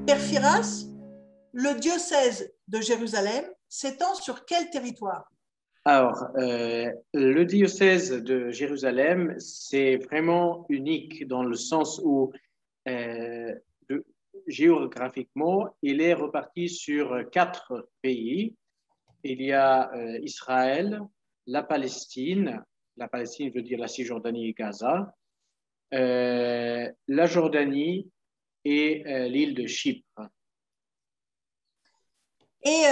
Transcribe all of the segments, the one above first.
Père Firas, le diocèse de Jérusalem s'étend sur quel territoire? Alors, le diocèse de Jérusalem, c'est vraiment unique dans le sens où euh, de- géographiquement, il est reparti sur 4 pays. Il y a Israël, la Palestine veut dire la Cisjordanie et Gaza, la Jordanie et l'île de Chypre. Et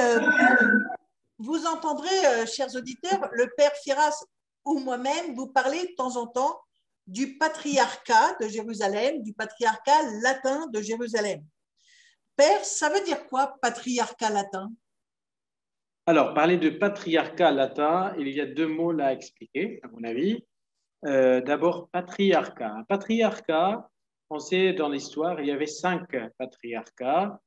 vous entendrez, chers auditeurs, le Père Firas ou moi-même vous parler de temps en temps du patriarcat de Jérusalem, du patriarcat latin de Jérusalem. Père, ça veut dire quoi, patriarcat latin? Alors, parler de patriarcat latin, il y a 2 mots à expliquer, à mon avis. D'abord, patriarcat. Un patriarcat, on sait dans l'histoire, il y avait 5 patriarcats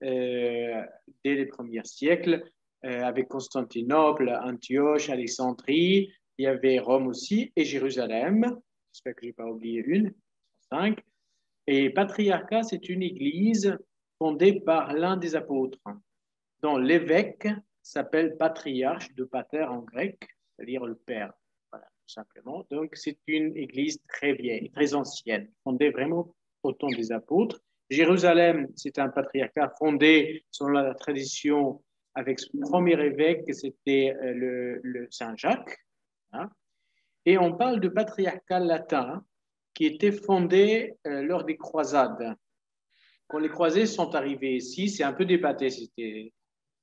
dès les premiers siècles, avec Constantinople, Antioche, Alexandrie, il y avait Rome aussi, et Jérusalem. J'espère que je n'ai pas oublié une, 5. Et patriarcat, c'est une église fondée par l'un des apôtres, dont l'évêque s'appelle patriarche, de pater en grec, c'est-à-dire le père. Voilà, tout simplement. Donc, c'est une église très vieille, très ancienne, fondée vraiment au temps des apôtres. Jérusalem, c'est un patriarcat fondé selon la tradition avec son premier évêque, c'était le Saint Jacques. Hein. Et on parle de patriarcat latin qui était fondé lors des croisades. Quand les croisés sont arrivés ici, c'est un peu débatté. Il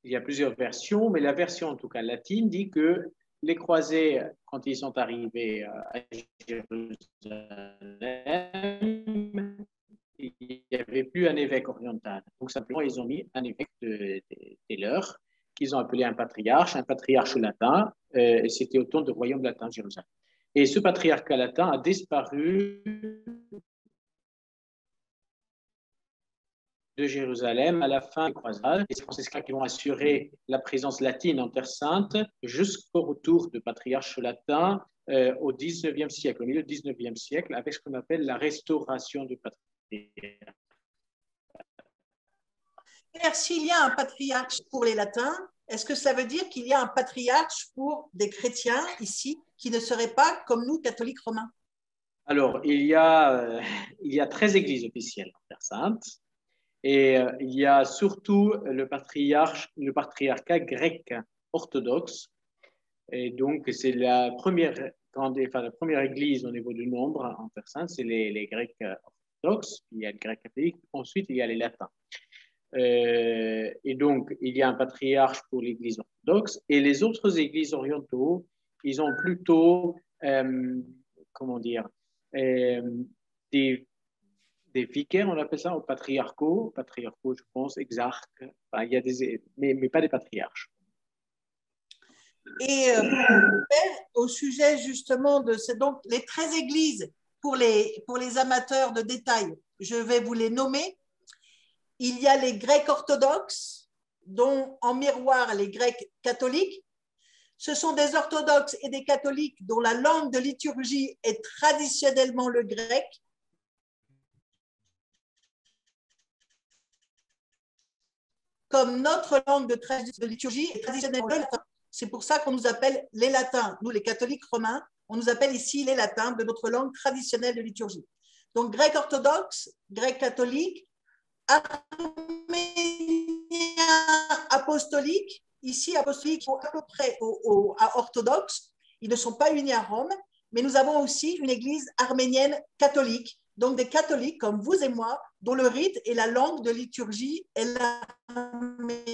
y a plusieurs versions, mais la version en tout cas latine dit que les croisés, quand ils sont arrivés à Jérusalem, il n'y avait plus un évêque oriental. Donc simplement, ils ont mis un évêque des leurs, qu'ils ont appelé un patriarche latin, et c'était au temps du royaume latin de Jérusalem. Et ce patriarcat latin a disparu de Jérusalem à la fin des croisades. Et c'est franciscains qui vont assurer la présence latine en Terre Sainte jusqu'au retour du patriarche latin au 19e siècle, au milieu du 19e siècle, avec ce qu'on appelle la restauration du patriarche. Père, s'il y a un patriarche pour les latins, est-ce que ça veut dire qu'il y a un patriarche pour des chrétiens ici qui ne seraient pas comme nous, catholiques romains? Alors, il y a 13 églises officielles en Terre Sainte. Et il y a surtout le patriarcat grec orthodoxe. Et donc, c'est la première église au niveau du nombre en Terre Sainte, c'est les Grecs orthodoxes. Il y a le grec catholique. Ensuite, il y a les latins. Et donc, il y a un patriarche pour l'église orthodoxe. Et les autres églises orientaux, ils ont plutôt, comment dire, des vicaires, on appelle ça, au patriarcaux, je pense, exarques, enfin, il y a mais pas des patriarches. Et au sujet justement de donc les 13 églises pour les amateurs de détails, je vais vous les nommer. Il y a les Grecs orthodoxes, dont en miroir les Grecs catholiques. Ce sont des orthodoxes et des catholiques dont la langue de liturgie est traditionnellement le grec. Comme notre langue de liturgie est traditionnellement le latin. C'est pour ça qu'on nous appelle les latins. Nous, les catholiques romains, on nous appelle ici les latins de notre langue traditionnelle de liturgie. Donc, grec orthodoxe, grec catholique, arménien apostolique. Ici, apostolique sont à peu près à orthodoxe. Ils ne sont pas unis à Rome, mais nous avons aussi une église arménienne catholique. Donc, des catholiques comme vous et moi, dont le rite et la langue de liturgie est l'arménien.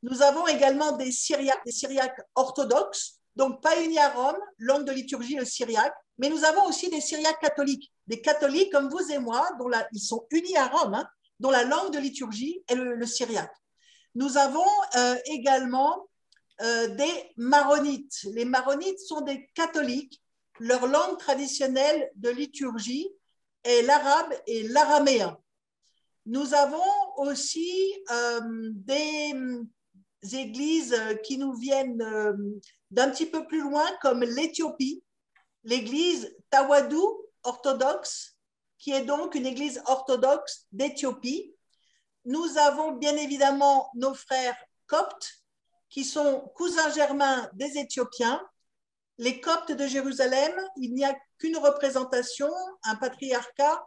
Nous avons également des Syriaques orthodoxes, donc pas unis à Rome, langue de liturgie le syriaque, mais nous avons aussi des Syriaques catholiques, des catholiques comme vous et moi, ils sont unis à Rome, hein, dont la langue de liturgie est le syriaque. Nous avons également des maronites. Les maronites sont des catholiques. Leur langue traditionnelle de liturgie est l'arabe et l'araméen. Nous avons aussi des églises qui nous viennent d'un petit peu plus loin, comme l'Éthiopie, l'église Tawadou orthodoxe, qui est donc une église orthodoxe d'Éthiopie. Nous avons bien évidemment nos frères coptes, qui sont cousins germains des Éthiopiens. Les coptes de Jérusalem, il n'y a qu'une représentation, un patriarcat,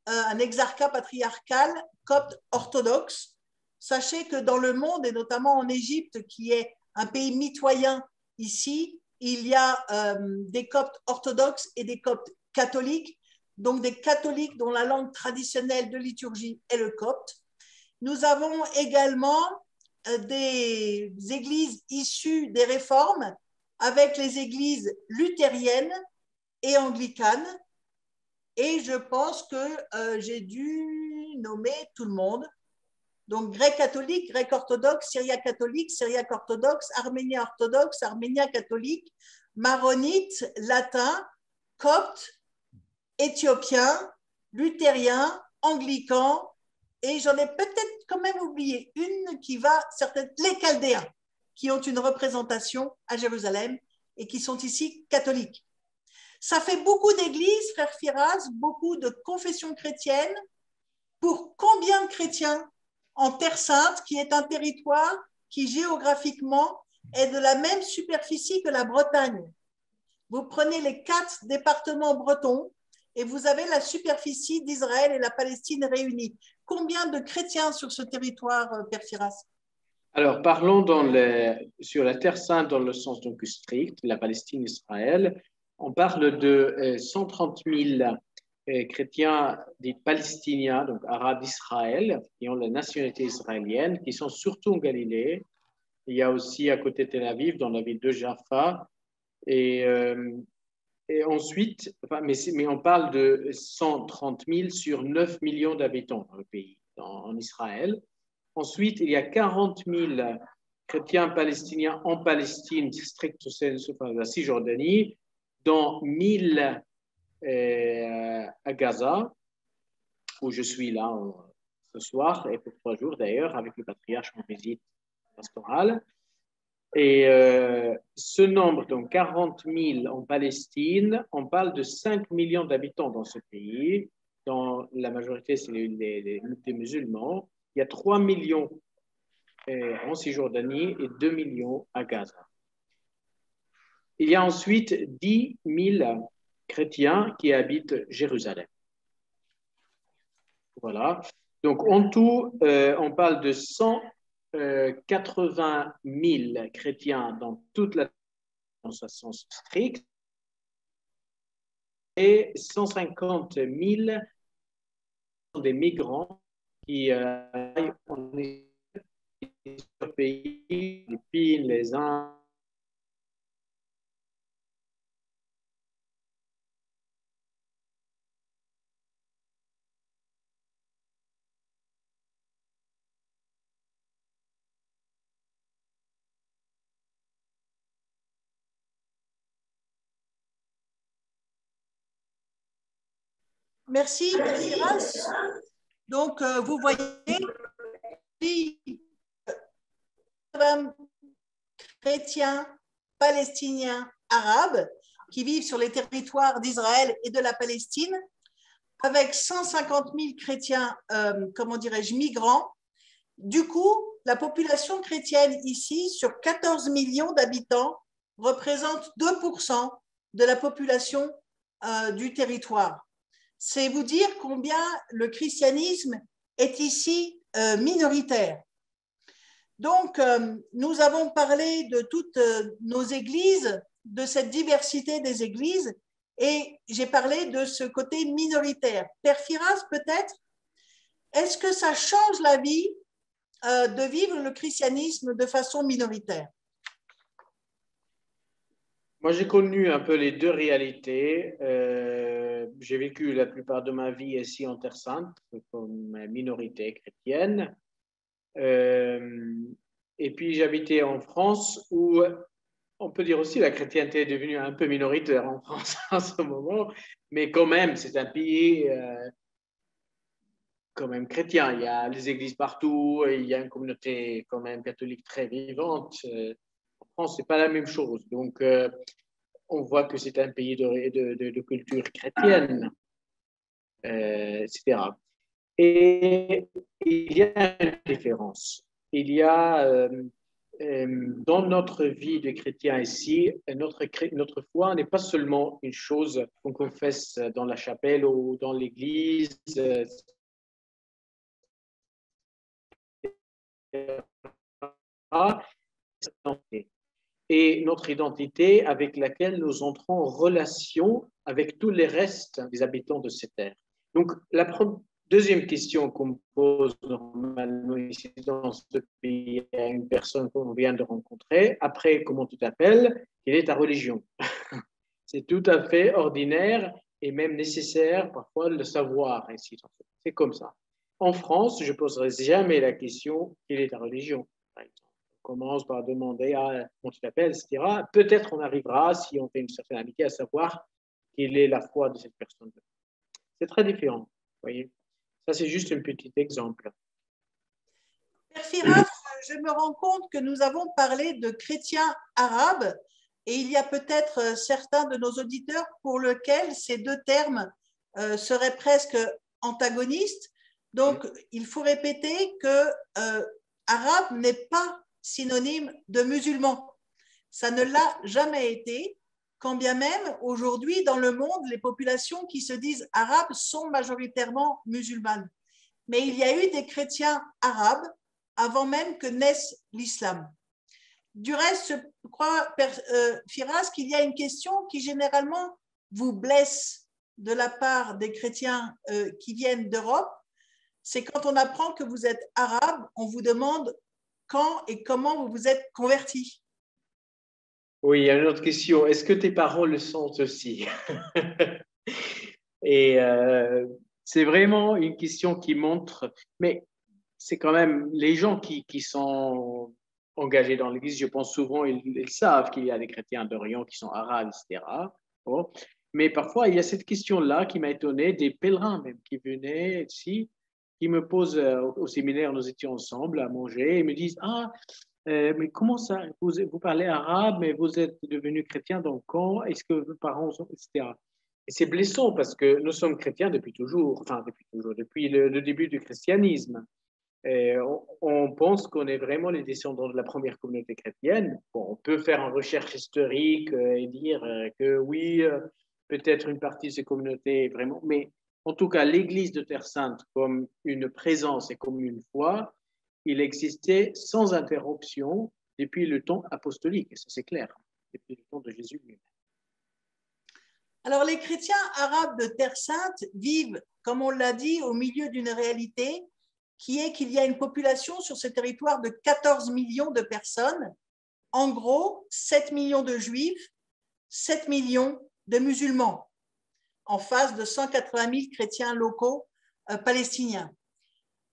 un exarcat patriarcal copte orthodoxe. Sachez que dans le monde, et notamment en Égypte, qui est un pays mitoyen ici, il y a des coptes orthodoxes et des coptes catholiques, donc des catholiques dont la langue traditionnelle de liturgie est le copte. Nous avons également des églises issues des réformes avec les églises luthériennes et anglicanes. Et je pense que j'ai dû nommer tout le monde. Donc, grec-catholique, grec-orthodoxe, syriaque-catholique, syriaque-orthodoxe, arménien-orthodoxe, arménien-catholique, maronite, latin, copte, éthiopien, luthérien, anglican, et j'en ai peut-être quand même oublié une qui va, les Chaldéens, qui ont une représentation à Jérusalem et qui sont ici catholiques. Ça fait beaucoup d'églises, frère Firas, beaucoup de confessions chrétiennes. Pour combien de chrétiens en Terre Sainte, qui est un territoire qui géographiquement est de la même superficie que la Bretagne? Vous prenez les 4 départements bretons et vous avez la superficie d'Israël et la Palestine réunies. Combien de chrétiens sur ce territoire, Père Firas? Alors, parlons sur la Terre Sainte dans le sens donc strict, la Palestine, Israël. On parle de 130 000 chrétiens dits palestiniens, donc arabes d'Israël, qui ont la nationalité israélienne, qui sont surtout en Galilée. Il y a aussi à côté de Tel Aviv, dans la ville de Jaffa. Et ensuite, mais on parle de 130 000 sur 9 millions d'habitants dans le pays, en Israël. Ensuite, il y a 40 000 chrétiens palestiniens en Palestine, stricto sensu, la Cisjordanie, dont 1000 à Gaza, où je suis là ce soir, et pour 3 jours d'ailleurs, avec le patriarche en visite pastorale. Et ce nombre, donc 40 000 en Palestine, on parle de 5 millions d'habitants dans ce pays, dont la majorité, c'est des musulmans. Il y a 3 millions en Cisjordanie et 2 millions à Gaza. Il y a ensuite 10 000 chrétiens qui habitent Jérusalem. Voilà. Donc, en tout, on parle de 180 000 chrétiens dans toute la sens strict et 150 000 des migrants qui arrivent en pays, les Philippines, les Indes. Merci, Firas. Donc, vous voyez, chrétiens, palestiniens, arabes, qui vivent sur les territoires d'Israël et de la Palestine, avec 150 000 chrétiens, comment dirais-je, migrants. Du coup, la population chrétienne ici, sur 14 millions d'habitants, représente 2% de la population du territoire. C'est vous dire combien le christianisme est ici minoritaire. Donc, nous avons parlé de toutes nos églises, de cette diversité des églises, et j'ai parlé de ce côté minoritaire. Père Firas, peut-être, est-ce que ça change la vie de vivre le christianisme de façon minoritaire? Moi, j'ai connu un peu les deux réalités. J'ai vécu la plupart de ma vie ici en Terre Sainte, comme minorité chrétienne. Et puis, j'habitais en France où on peut dire aussi la chrétienté est devenue un peu minoritaire en France en ce moment. Mais quand même, c'est un pays quand même chrétien. Il y a les églises partout, il y a une communauté quand même catholique très vivante. En France, c'est pas la même chose. Donc, on voit que c'est un pays de culture chrétienne. etc. Et il y a une différence. Il y a dans notre vie de chrétien ici, notre foi n'est pas seulement une chose qu'on confesse dans la chapelle ou dans l'église, et notre identité avec laquelle nous entrons en relation avec tous les restes des habitants de cette terre. Donc, la deuxième question qu'on me pose normalement ici dans ce pays à une personne qu'on vient de rencontrer, après, comment tu t'appelles, quelle est ta religion? C'est tout à fait ordinaire et même nécessaire parfois de le savoir ici. C'est comme ça. En France, je ne poserai jamais la question quelle est ta religion, par exemple. On commence par demander comment tu t'appelles, etc. Peut-être on arrivera, si on fait une certaine amitié, à savoir quelle est la foi de cette personne. C'est très différent, vous voyez. Ça, c'est juste un petit exemple. Père Firas, je me rends compte que nous avons parlé de chrétiens arabes et il y a peut-être certains de nos auditeurs pour lesquels ces deux termes seraient presque antagonistes. Donc, il faut répéter que arabe n'est pas synonyme de musulman. Ça ne l'a jamais été, quand bien même aujourd'hui dans le monde, les populations qui se disent arabes sont majoritairement musulmanes. Mais il y a eu des chrétiens arabes avant même que naisse l'islam. Du reste, je crois, Firas, qu'il y a une question qui généralement vous blesse de la part des chrétiens qui viennent d'Europe. C'est quand on apprend que vous êtes arabe, on vous demande quand et comment vous vous êtes converti. Oui, il y a une autre question. Est-ce que tes parents le sont aussi? Et c'est vraiment une question qui montre, mais c'est quand même les gens qui sont engagés dans l'Église, je pense souvent, ils savent qu'il y a des chrétiens d'Orient qui sont arabes, etc. Bon. Mais parfois, il y a cette question-là qui m'a étonné, des pèlerins même qui venaient ici, qui me posent au séminaire, nous étions ensemble à manger, et me disent, ah, mais comment ça, vous parlez arabe, mais vous êtes devenu chrétien, donc quand est-ce que vos parents sont, etc. Et c'est blessant parce que nous sommes chrétiens depuis toujours, enfin depuis toujours, depuis le début du christianisme. Et on pense qu'on est vraiment les descendants de la première communauté chrétienne. Bon, on peut faire une recherche historique et dire que oui, peut-être une partie de ces communautés vraiment, mais en tout cas, l'Église de Terre Sainte comme une présence et comme une foi, il existait sans interruption depuis le temps apostolique, et ça c'est clair, depuis le temps de Jésus lui-même. Alors, les chrétiens arabes de Terre Sainte vivent, comme on l'a dit, au milieu d'une réalité qui est qu'il y a une population sur ce territoire de 14 millions de personnes, en gros 7 millions de juifs, 7 millions de musulmans, en face de 180 000 chrétiens locaux palestiniens.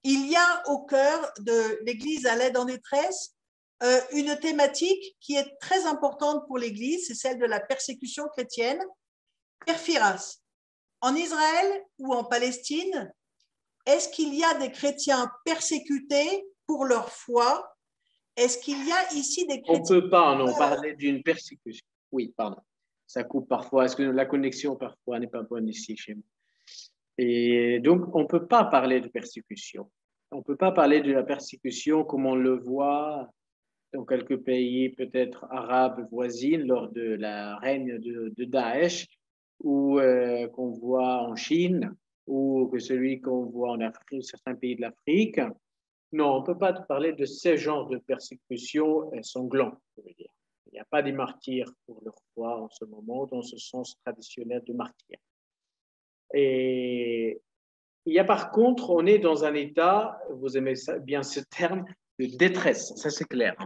Il y a au cœur de l'Église à l'aide en détresse une thématique qui est très importante pour l'Église, c'est celle de la persécution chrétienne. Père Firas, en Israël ou en Palestine, est-ce qu'il y a des chrétiens persécutés pour leur foi? Est-ce qu'il y a ici des chrétiens... On ne peut pas non parler d'une persécution. Oui, pardon. Ça coupe parfois. Est-ce que la connexion parfois n'est pas bonne ici chez moi? Et donc, on ne peut pas parler de persécution. On ne peut pas parler de la persécution comme on le voit dans quelques pays peut-être arabes voisines lors de la règne de Daesh ou qu'on voit en Chine ou que celui qu'on voit en Afrique, certains pays de l'Afrique. Non, on ne peut pas parler de ce genre de persécution sanglant, je veux dire. Il n'y a pas des martyrs pour leur foi en ce moment, dans ce sens traditionnel de martyr. Et il y a par contre, on est dans un état, vous aimez bien ce terme, de détresse, ça c'est clair.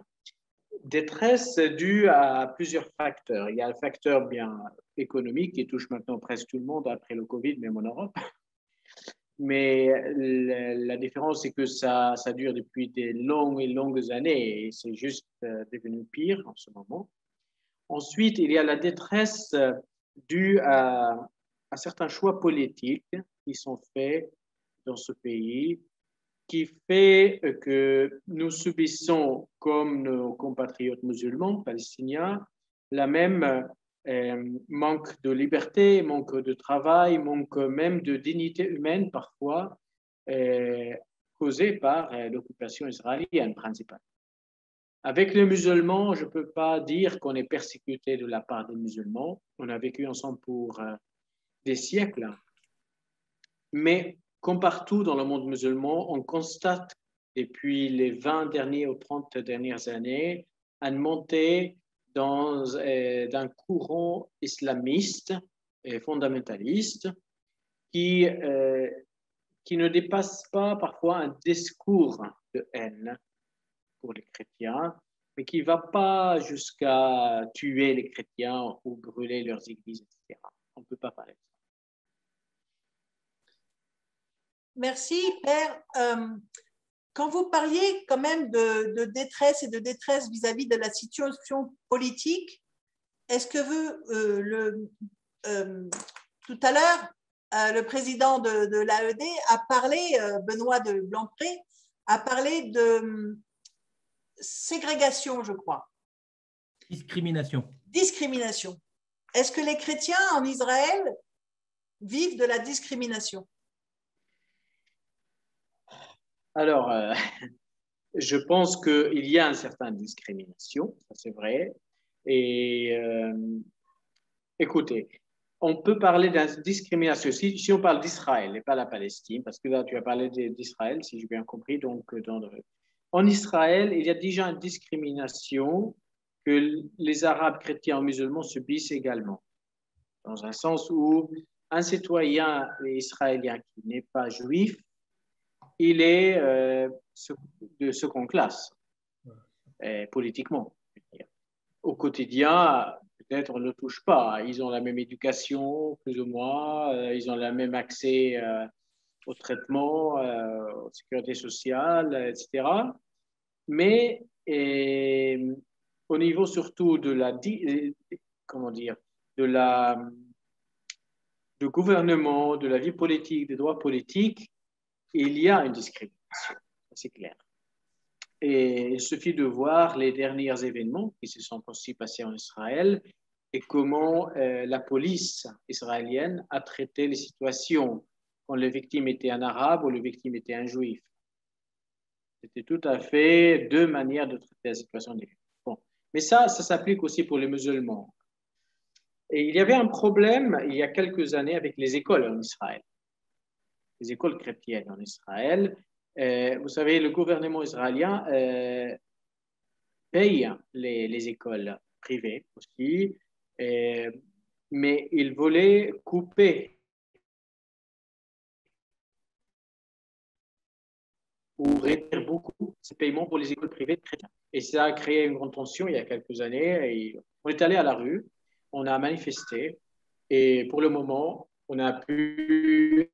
Détresse due à plusieurs facteurs. Il y a le facteur bien économique qui touche maintenant presque tout le monde après le Covid, même en Europe. Mais la différence, c'est que ça dure depuis des longues et longues années et c'est juste devenu pire en ce moment. Ensuite, il y a la détresse due à certains choix politiques qui sont faits dans ce pays, qui fait que nous subissons, comme nos compatriotes musulmans, palestiniens, la même manque de liberté, manque de travail, manque même de dignité humaine parfois, causé par l'occupation israélienne principalement. Avec les musulmans, je ne peux pas dire qu'on est persécuté de la part des musulmans. On a vécu ensemble pour des siècles. Mais comme partout dans le monde musulman, on constate depuis les 20 dernières ou 30 dernières années une montée d'un courant islamiste et fondamentaliste qui ne dépasse pas parfois un discours de haine pour les chrétiens, mais qui ne va pas jusqu'à tuer les chrétiens ou brûler leurs églises, etc. On ne peut pas parler de ça. Merci, Père. Quand vous parliez quand même de détresse et de détresse vis-à-vis de la situation politique, est-ce que vous, tout à l'heure, le président de l'AED a parlé, Benoît de Blancpré, a parlé de ségrégation, je crois. Discrimination. Discrimination. Est-ce que les chrétiens en Israël vivent de la discrimination? Alors, je pense qu'il y a une certaine discrimination, ça c'est vrai. Et écoutez, on peut parler d'une discrimination si on parle d'Israël et pas la Palestine, parce que là tu as parlé d'Israël, si j'ai bien compris. Donc, en Israël, il y a déjà une discrimination que les Arabes chrétiens et musulmans subissent également, dans un sens où un citoyen israélien qui n'est pas juif, il est de seconde classe, politiquement. Au quotidien, peut-être on ne le touche pas. Ils ont la même éducation, plus ou moins. Ils ont le même accès au traitement, aux sécurité sociale, etc. Mais au niveau surtout de la, comment dire, du gouvernement, de la vie politique, des droits politiques, il y a une discrimination, c'est clair. Et il suffit de voir les derniers événements qui se sont aussi passés en Israël et comment la police israélienne a traité les situations quand les victimes étaient un arabe ou les victimes étaient un juif. C'était tout à fait deux manières de traiter la situation différente. Bon. Mais ça s'applique aussi pour les musulmans. Et il y avait un problème il y a quelques années avec les écoles en Israël. Les écoles chrétiennes en Israël. Vous savez, le gouvernement israélien paye les écoles privées aussi, mais il voulait couper ou réduire beaucoup ces paiements pour les écoles privées chrétiennes. Et ça a créé une grande tension il y a quelques années. Et on est allé à la rue, on a manifesté, et pour le moment, on a pu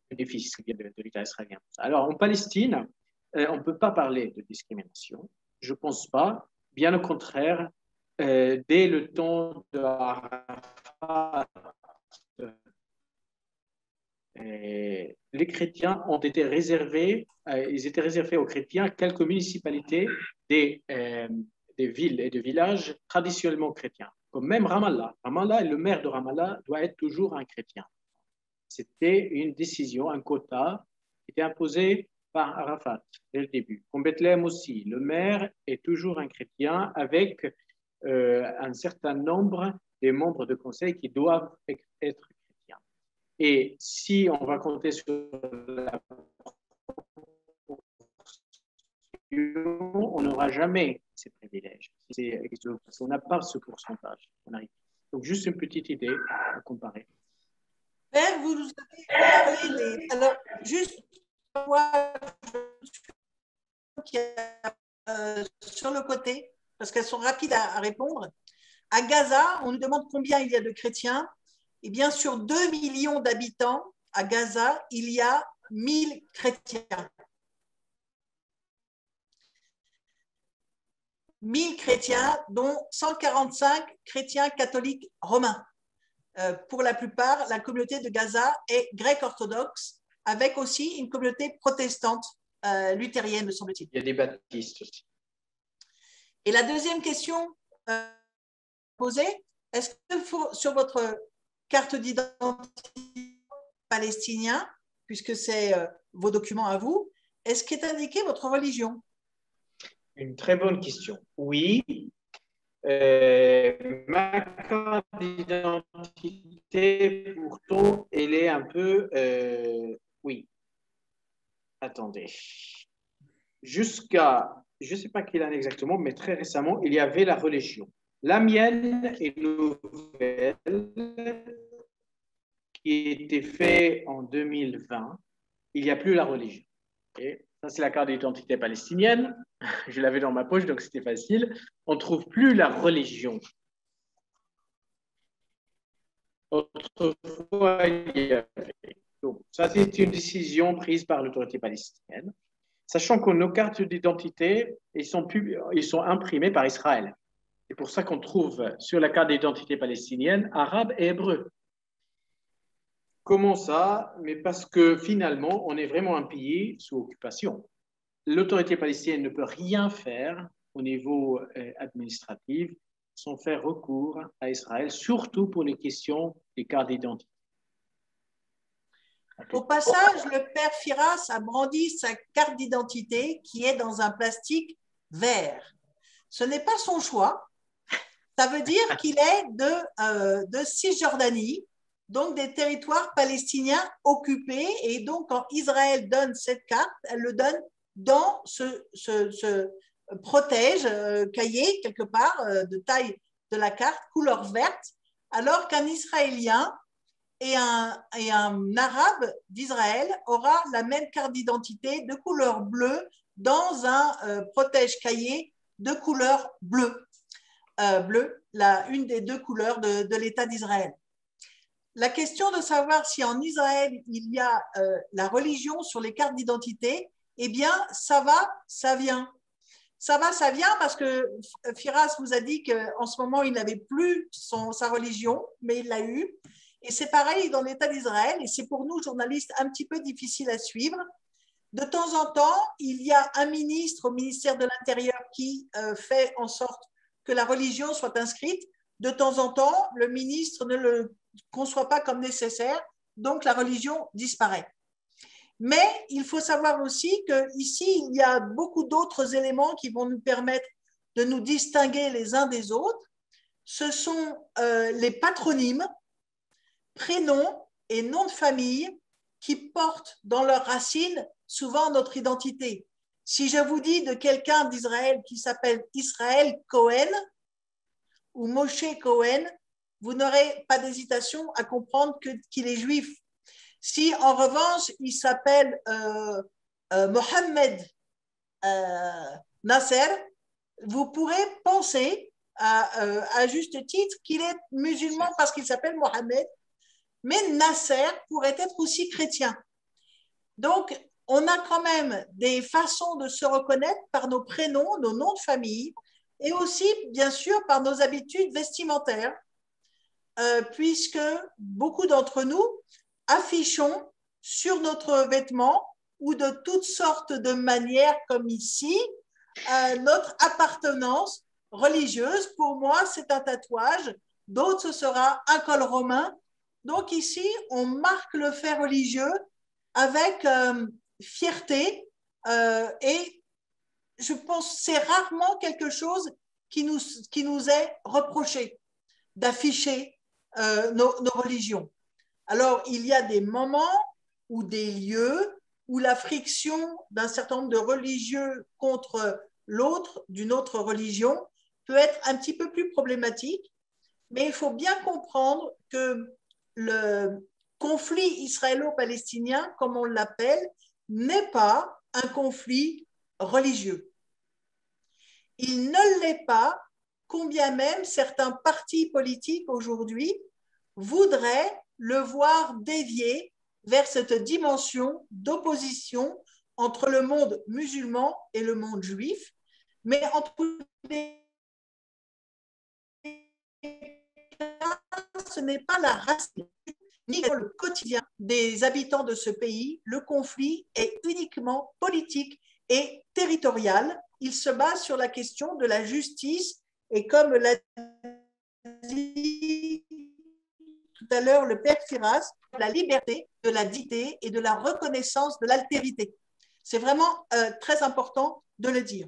bénéfice de l'État israélien. Alors, en Palestine, on ne peut pas parler de discrimination. Je ne pense pas. Bien au contraire, dès le temps de Arafat, les chrétiens ont été réservés, ils étaient réservés aux chrétiens quelques municipalités des villes et de villages traditionnellement chrétiens, comme même Ramallah. Ramallah, le maire de Ramallah doit être toujours un chrétien. C'était une décision, un quota qui était imposé par Arafat dès le début. En Bethléem aussi, le maire est toujours un chrétien avec un certain nombre des membres de conseil qui doivent être chrétiens. Et si on va compter sur la on n'aura jamais ces privilèges. On n'a pas ce pourcentage. Donc, juste une petite idée à comparer. Père, vous nous avez parlé des... Alors, juste sur le côté, parce qu'elles sont rapides à répondre. À Gaza, on nous demande combien il y a de chrétiens. Et bien, sur 2 millions d'habitants, à Gaza, il y a 1000 chrétiens. 1000 chrétiens, dont 145 chrétiens catholiques romains. Pour la plupart, la communauté de Gaza est grecque orthodoxe, avec aussi une communauté protestante luthérienne, me semble-t-il. Il y a des baptistes aussi. Et la deuxième question posée, est-ce que sur votre carte d'identité palestinien, puisque c'est vos documents à vous, est-ce qu'est indiqué votre religion? Une très bonne question. Oui. Ma carte d'identité, pourtant, elle est un peu... oui. Attendez. Jusqu'à, je ne sais pas quelle année exactement, mais très récemment, il y avait la religion. La mienne est nouvelle, qui a été faite en 2020. Il n'y a plus la religion. Et ça, c'est la carte d'identité palestinienne. Je l'avais dans ma poche, donc c'était facile. On ne trouve plus la religion. Autrefois, il y avait. Donc, ça, c'est une décision prise par l'autorité palestinienne, sachant que nos cartes d'identité, ils sont imprimées par Israël. C'est pour ça qu'on trouve sur la carte d'identité palestinienne arabe et hébreu. Comment ça? Mais parce que finalement, on est vraiment un pays sous occupation. L'autorité palestinienne ne peut rien faire au niveau administratif sans faire recours à Israël, surtout pour les questions des cartes d'identité. Au passage, le père Firas a brandi sa carte d'identité qui est dans un plastique vert. Ce n'est pas son choix. Ça veut dire qu'il est de Cisjordanie, donc des territoires palestiniens occupés. Et donc, quand Israël donne cette carte, elle le donne dans ce protège cahier, quelque part, de taille de la carte, couleur verte, alors qu'un Israélien et un arabe d'Israël aura la même carte d'identité de couleur bleue dans un protège cahier de couleur bleue. Une des deux couleurs de l'État d'Israël. La question de savoir si en Israël il y a la religion sur les cartes d'identité, eh bien, ça va, ça vient. Ça va, ça vient parce que Firas vous a dit qu'en ce moment, il n'avait plus sa religion, mais il l'a eu. Et c'est pareil dans l'État d'Israël, et c'est pour nous, journalistes, un petit peu difficile à suivre. De temps en temps, il y a un ministre au ministère de l'Intérieur qui fait en sorte que la religion soit inscrite. De temps en temps, le ministre ne le conçoit pas comme nécessaire, donc la religion disparaît. Mais il faut savoir aussi qu'ici, il y a beaucoup d'autres éléments qui vont nous permettre de nous distinguer les uns des autres. Ce sont les patronymes, prénoms et noms de famille qui portent dans leurs racines souvent notre identité. Si je vous dis de quelqu'un d'Israël qui s'appelle Israël Cohen ou Moshe Cohen, vous n'aurez pas d'hésitation à comprendre qu'il est juif. Si en revanche il s'appelle Mohamed Nasser, vous pourrez penser à juste titre qu'il est musulman parce qu'il s'appelle Mohamed, mais Nasser pourrait être aussi chrétien. Donc, on a quand même des façons de se reconnaître par nos prénoms, nos noms de famille, et aussi, bien sûr, par nos habitudes vestimentaires, puisque beaucoup d'entre nous affichons sur notre vêtement ou de toutes sortes de manières, comme ici, notre appartenance religieuse. Pour moi, c'est un tatouage, d'autres, ce sera un col romain. Donc ici, on marque le fait religieux avec fierté et je pense que c'est rarement quelque chose qui nous est reproché d'afficher nos religions. Alors, il y a des moments ou des lieux où la friction d'un certain nombre de religieux contre l'autre, d'une autre religion, peut être un petit peu plus problématique, mais il faut bien comprendre que le conflit israélo-palestinien, comme on l'appelle, n'est pas un conflit religieux. Il ne l'est pas, combien même certains partis politiques aujourd'hui voudraient le voir dévier vers cette dimension d'opposition entre le monde musulman et le monde juif, mais en tous les cas, ce n'est pas la race ni le quotidien des habitants de ce pays. Le conflit est uniquement politique et territorial il se base sur la question de la justice et comme l'a dit tout à l'heure le père Firas, de la liberté, de la dignité et de la reconnaissance de l'altérité. C'est vraiment très important de le dire.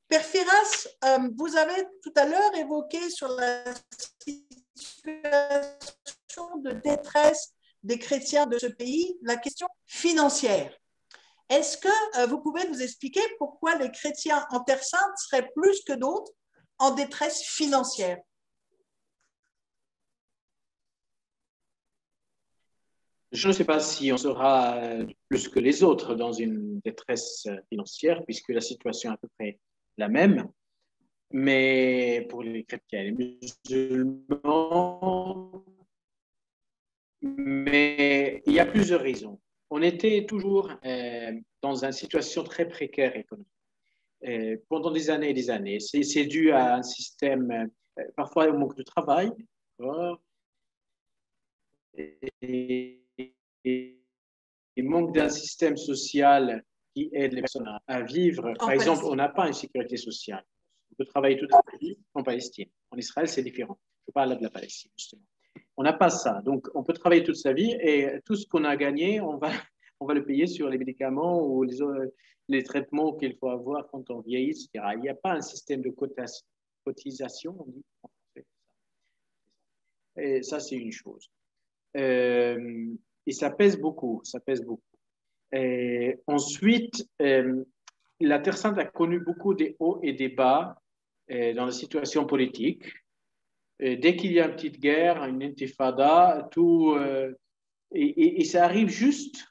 Père Firas, vous avez tout à l'heure évoqué sur la situation de détresse des chrétiens de ce pays la question financière. Est-ce que vous pouvez nous expliquer pourquoi les chrétiens en Terre Sainte seraient plus que d'autres en détresse financière? Je ne sais pas si on sera plus que les autres dans une détresse financière, puisque la situation est à peu près la même. Mais pour les chrétiens et les musulmans, mais il y a plusieurs raisons. On était toujours dans une situation très précaire économique pendant des années et des années. C'est dû à un système, parfois au manque de travail, et manque d'un système social qui aide les personnes à vivre. Par exemple, on n'a pas une sécurité sociale. On peut travailler toute sa vie en Palestine. En Israël, c'est différent. Je parle de la Palestine, justement. On n'a pas ça. Donc, on peut travailler toute sa vie et tout ce qu'on a gagné, on va le payer sur les médicaments ou les traitements qu'il faut avoir quand on vieillit, etc. Il n'y a pas un système de cotisation, on dit en français. Et ça, c'est une chose. Et ça pèse beaucoup, ça pèse beaucoup. Et ensuite, la Terre Sainte a connu beaucoup des hauts et des bas dans la situation politique. Dès qu'il y a une petite guerre, une intifada, tout, et ça arrive juste,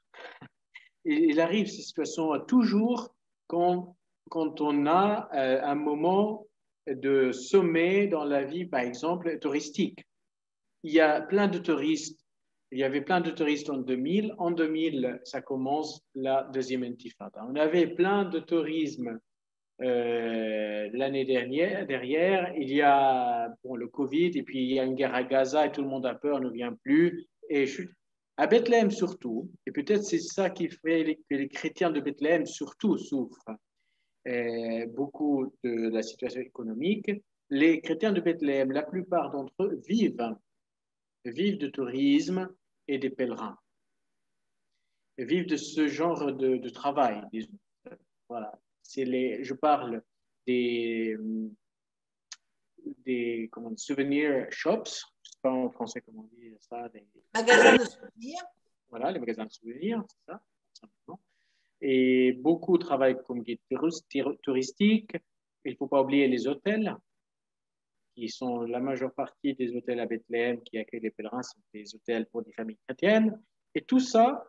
il arrive ces situations toujours quand on a un moment de sommet dans la vie, par exemple, touristique. Il y a plein de touristes. Il y avait plein de touristes en 2000. En 2000, ça commence la deuxième intifada. On avait plein de tourisme l'année derrière. Il y a le Covid et puis il y a une guerre à Gaza et tout le monde a peur, ne vient plus. Et à Bethléem surtout, et peut-être c'est ça qui fait que les chrétiens de Bethléem surtout souffrent beaucoup de la situation économique. Les chrétiens de Bethléem, la plupart d'entre eux vivent de tourisme et des pèlerins. Ils vivent de ce genre de travail, disons. Voilà. Je parle des souvenir shops, je ne sais pas en français comment on dit ça. Des magasins de souvenirs. Voilà, les magasins de souvenirs, c'est ça, simplement. Et beaucoup travaillent comme guide touristique. Il ne faut pas oublier les hôtels, qui sont la majeure partie des hôtels à Bethléem qui accueillent les pèlerins, sont des hôtels pour des familles chrétiennes. Et tout ça,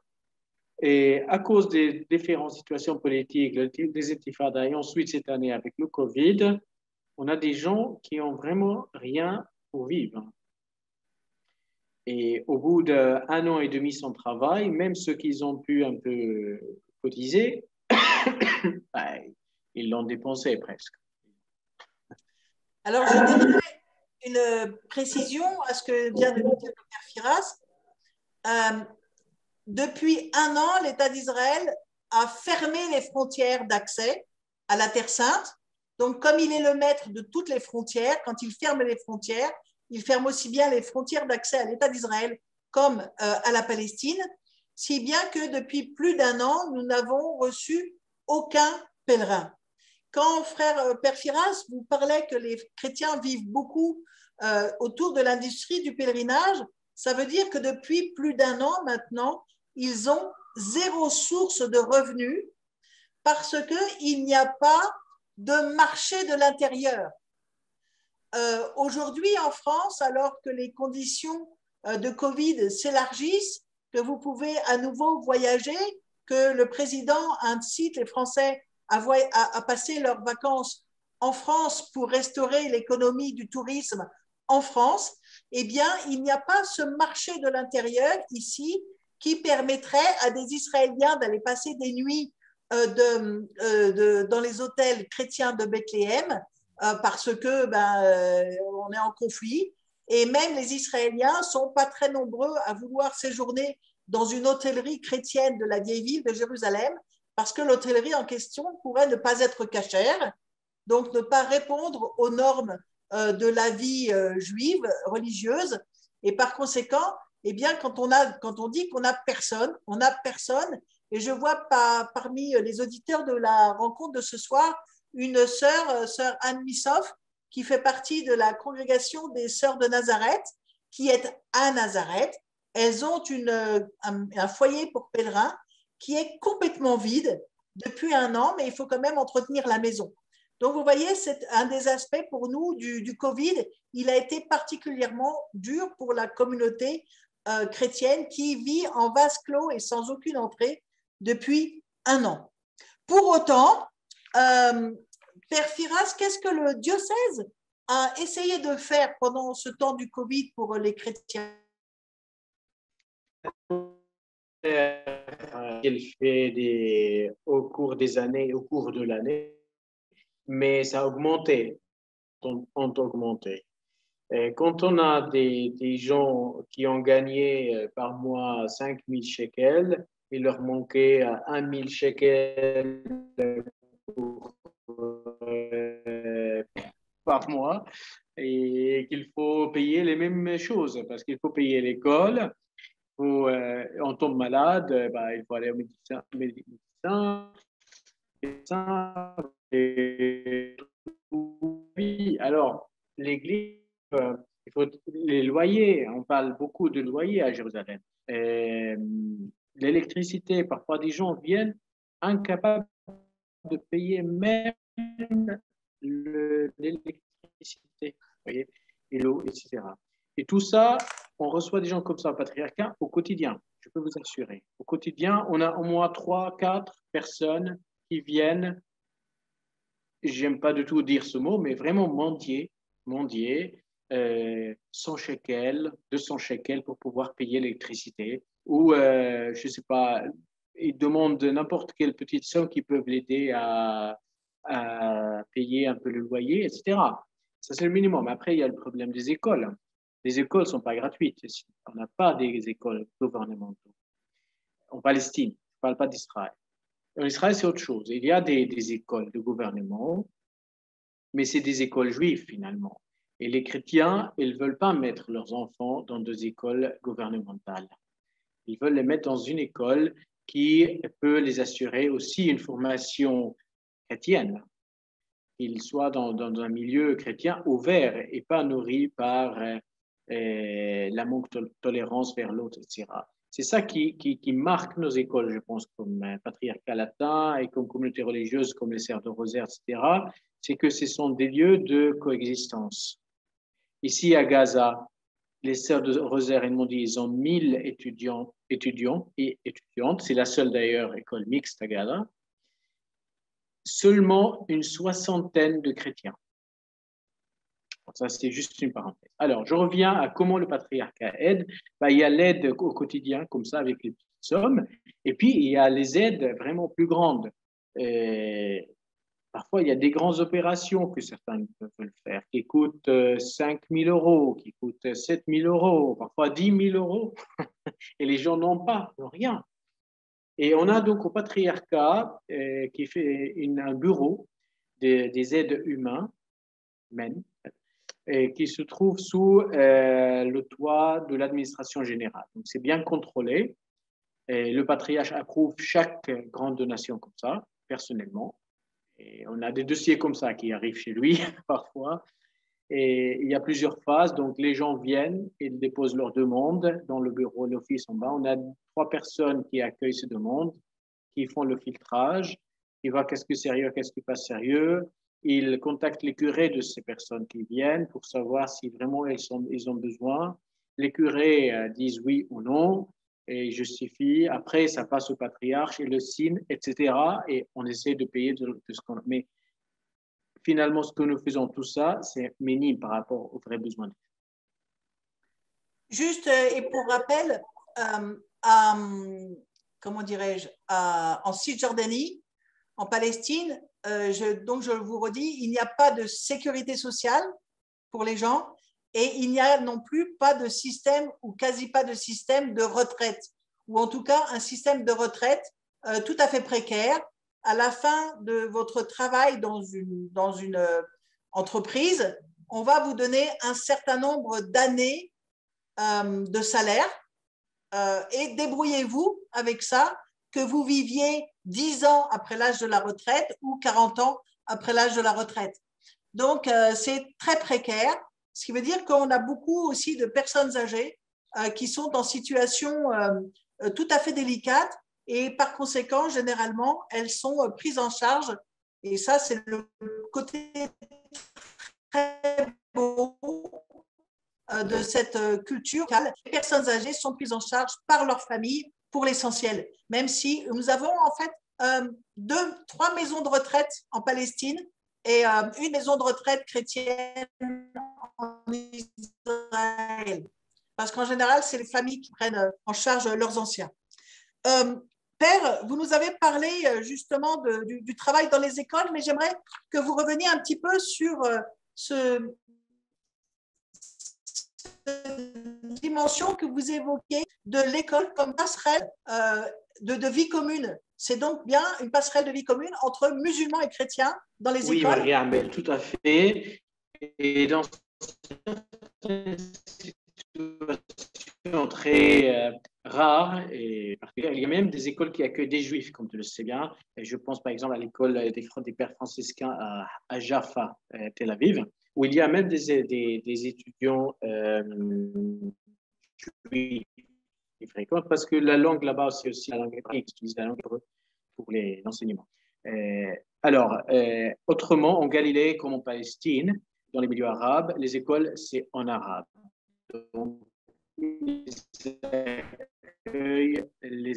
et à cause des différentes situations politiques, des intifadas, et ensuite cette année avec le Covid, on a des gens qui ont vraiment rien pour vivre. Et au bout d'1 an et demi sans travail, même ceux qui ont pu un peu cotiser, ils l'ont dépensé presque. Alors, je donnerai une précision à ce que vient de nous dire le père Firas. Depuis 1 an, l'État d'Israël a fermé les frontières d'accès à la Terre Sainte. Donc, comme il est le maître de toutes les frontières, quand il ferme les frontières, il ferme aussi bien les frontières d'accès à l'État d'Israël comme à la Palestine, si bien que depuis plus d'1 an, nous n'avons reçu aucun pèlerin. Quand père Firas vous parlait que les chrétiens vivent beaucoup autour de l'industrie du pèlerinage, ça veut dire que depuis plus d'1 an maintenant, ils ont 0 source de revenus parce qu'il n'y a pas de marché de l'intérieur. Aujourd'hui en France, alors que les conditions de Covid s'élargissent, que vous pouvez à nouveau voyager, que le président incite les Français à passer leurs vacances en France pour restaurer l'économie du tourisme en France, eh bien, il n'y a pas ce marché de l'intérieur ici qui permettrait à des Israéliens d'aller passer des nuits dans les hôtels chrétiens de Bethléem parce que on est en conflit. Et même les Israéliens ne sont pas très nombreux à vouloir séjourner dans une hôtellerie chrétienne de la vieille ville de Jérusalem parce que l'hôtellerie en question pourrait ne pas être cachère donc ne pas répondre aux normes de la vie juive, religieuse. Et par conséquent, eh bien, quand on dit qu'on n'a personne, on n'a personne. Et je vois parmi les auditeurs de la rencontre de ce soir une sœur Anne Missoff, qui fait partie de la congrégation des sœurs de Nazareth, qui est à Nazareth. Elles ont un foyer pour pèlerins qui est complètement vide depuis 1 an, mais il faut quand même entretenir la maison. Donc, vous voyez, c'est un des aspects pour nous du Covid. Il a été particulièrement dur pour la communauté chrétienne qui vit en vase clos et sans aucune entrée depuis 1 an. Pour autant, Père Firas, qu'est-ce que le diocèse a essayé de faire pendant ce temps du Covid pour les chrétiens? Il fait au cours des années, au cours de l'année, mais ça a augmenté, ont augmenté. Et quand on a des gens qui ont gagné par mois 5 000 shekels, il leur manquait 1 000 shekels pour, par mois et qu'il faut payer les mêmes choses parce qu'il faut payer l'école. On tombe malade, il faut aller au médecin et oui. Alors, l'église, il faut les loyers, on parle beaucoup de loyers à Jérusalem. L'électricité, parfois des gens viennent incapables de payer même l'électricité, voyez, et l'eau, etc. Et tout ça, on reçoit des gens comme ça au patriarcat au quotidien, je peux vous assurer. Au quotidien, on a au moins 3, 4 personnes qui viennent, j'aime pas du tout dire ce mot, mais vraiment mendier, 100 shekels, 200 shekels pour pouvoir payer l'électricité. Ou, je sais pas, ils demandent n'importe quelle petite somme qui peuvent l'aider à payer un peu le loyer, etc. Ça, c'est le minimum. Après, il y a le problème des écoles. Les écoles ne sont pas gratuites ici. On n'a pas des écoles gouvernementales. En Palestine, je ne parle pas d'Israël. En Israël, c'est autre chose. Il y a des écoles de gouvernement, mais c'est des écoles juives finalement. Et les chrétiens, ils ne veulent pas mettre leurs enfants dans des écoles gouvernementales. Ils veulent les mettre dans une école qui peut les assurer aussi une formation chrétienne, qu'ils soient dans un milieu chrétien ouvert et pas nourri par la manque de tolérance vers l'autre, etc. C'est ça qui marque nos écoles, je pense, comme patriarcat latin et comme communauté religieuse, comme les sœurs de Rosaire, etc. C'est que ce sont des lieux de coexistence. Ici à Gaza, les sœurs de Rosaire, ils m'ont dit, ils ont 1000 étudiants et étudiantes. C'est la seule d'ailleurs école mixte à Gaza. Seulement une 60aine de chrétiens. Ça, c'est juste une parenthèse. Alors, je reviens à comment le patriarcat aide. Il y a l'aide au quotidien, comme ça, avec les petites sommes. Et puis, il y a les aides vraiment plus grandes. Parfois, il y a des grandes opérations que certains veulent faire, qui coûtent 5 000 €, qui coûtent 7 000 €, parfois 10 000 €. Et les gens n'ont rien. Et on a donc au patriarcat qui fait un bureau des aides humaines qui se trouve sous le toit de l'administration générale. Donc c'est bien contrôlé. Et le patriarche approuve chaque grande donation comme ça, personnellement. Et on a des dossiers comme ça qui arrivent chez lui parfois. Et il y a plusieurs phases. Donc les gens viennent, ils déposent leurs demandes dans le bureau, l'office en bas. On a 3 personnes qui accueillent ces demandes, qui font le filtrage, qui voient qu'est-ce qui est sérieux, qu'est-ce qui n'est pas sérieux. Ils contactent les curés de ces personnes qui viennent pour savoir si vraiment ils ont besoin. Les curés disent oui ou non et justifient. Après, ça passe au patriarche, il le signe, etc. Et on essaie de payer de ce qu'on a. Mais finalement, ce que nous faisons, tout ça, c'est minime par rapport aux vrais besoins. Juste, et pour rappel, comment dirais-je, en Cisjordanie, en Palestine, donc je vous redis, il n'y a pas de sécurité sociale pour les gens et il n'y a non plus pas de système ou quasi pas de système de retraite, ou en tout cas un système de retraite tout à fait précaire à la fin de votre travail dans une entreprise, on va vous donner un certain nombre d'années de salaire et débrouillez-vous avec ça, que vous viviez 10 ans après l'âge de la retraite ou 40 ans après l'âge de la retraite. Donc, c'est très précaire, ce qui veut dire qu'on a beaucoup aussi de personnes âgées qui sont en situation tout à fait délicate et par conséquent, généralement, elles sont prises en charge et ça, c'est le côté très beau de cette culture. Les personnes âgées sont prises en charge par leur famille pour l'essentiel, même si nous avons en fait 3 maisons de retraite en Palestine et une maison de retraite chrétienne en Israël. Parce qu'en général, c'est les familles qui prennent en charge leurs anciens. Père, vous nous avez parlé justement du travail dans les écoles, mais j'aimerais que vous reveniez un petit peu sur cette dimension que vous évoquez de l'école comme passerelle de vie commune. C'est donc bien une passerelle de vie commune entre musulmans et chrétiens dans les écoles. Oui, Mariam, tout à fait. Et dans certaines situations très rares, et il y a même des écoles qui accueillent des juifs, comme tu le sais bien. Et je pense par exemple à l'école des pères franciscains à Jaffa, Tel Aviv, où il y a même des étudiants juifs qui fréquentent, parce que la langue là-bas, c'est aussi la langue hébraïque, ils utilisent la langue hébreu pour l'enseignement. Autrement, en Galilée comme en Palestine, dans les milieux arabes, les écoles, c'est en arabe. Donc, les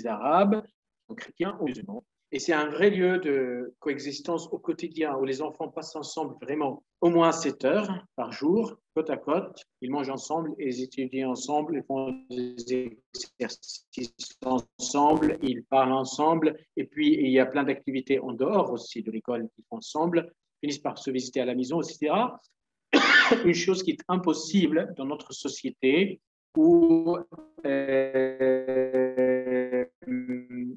Arabes, les chrétiens ou musulmans. Et c'est un vrai lieu de coexistence au quotidien où les enfants passent ensemble vraiment au moins 7 heures par jour, côte à côte. Ils mangent ensemble, ils étudient ensemble, ils font des exercices ensemble, ils parlent ensemble. Et puis, il y a plein d'activités en dehors aussi de l'école qu'ils font ensemble, finissent par se visiter à la maison, etc. Une chose qui est impossible dans notre société où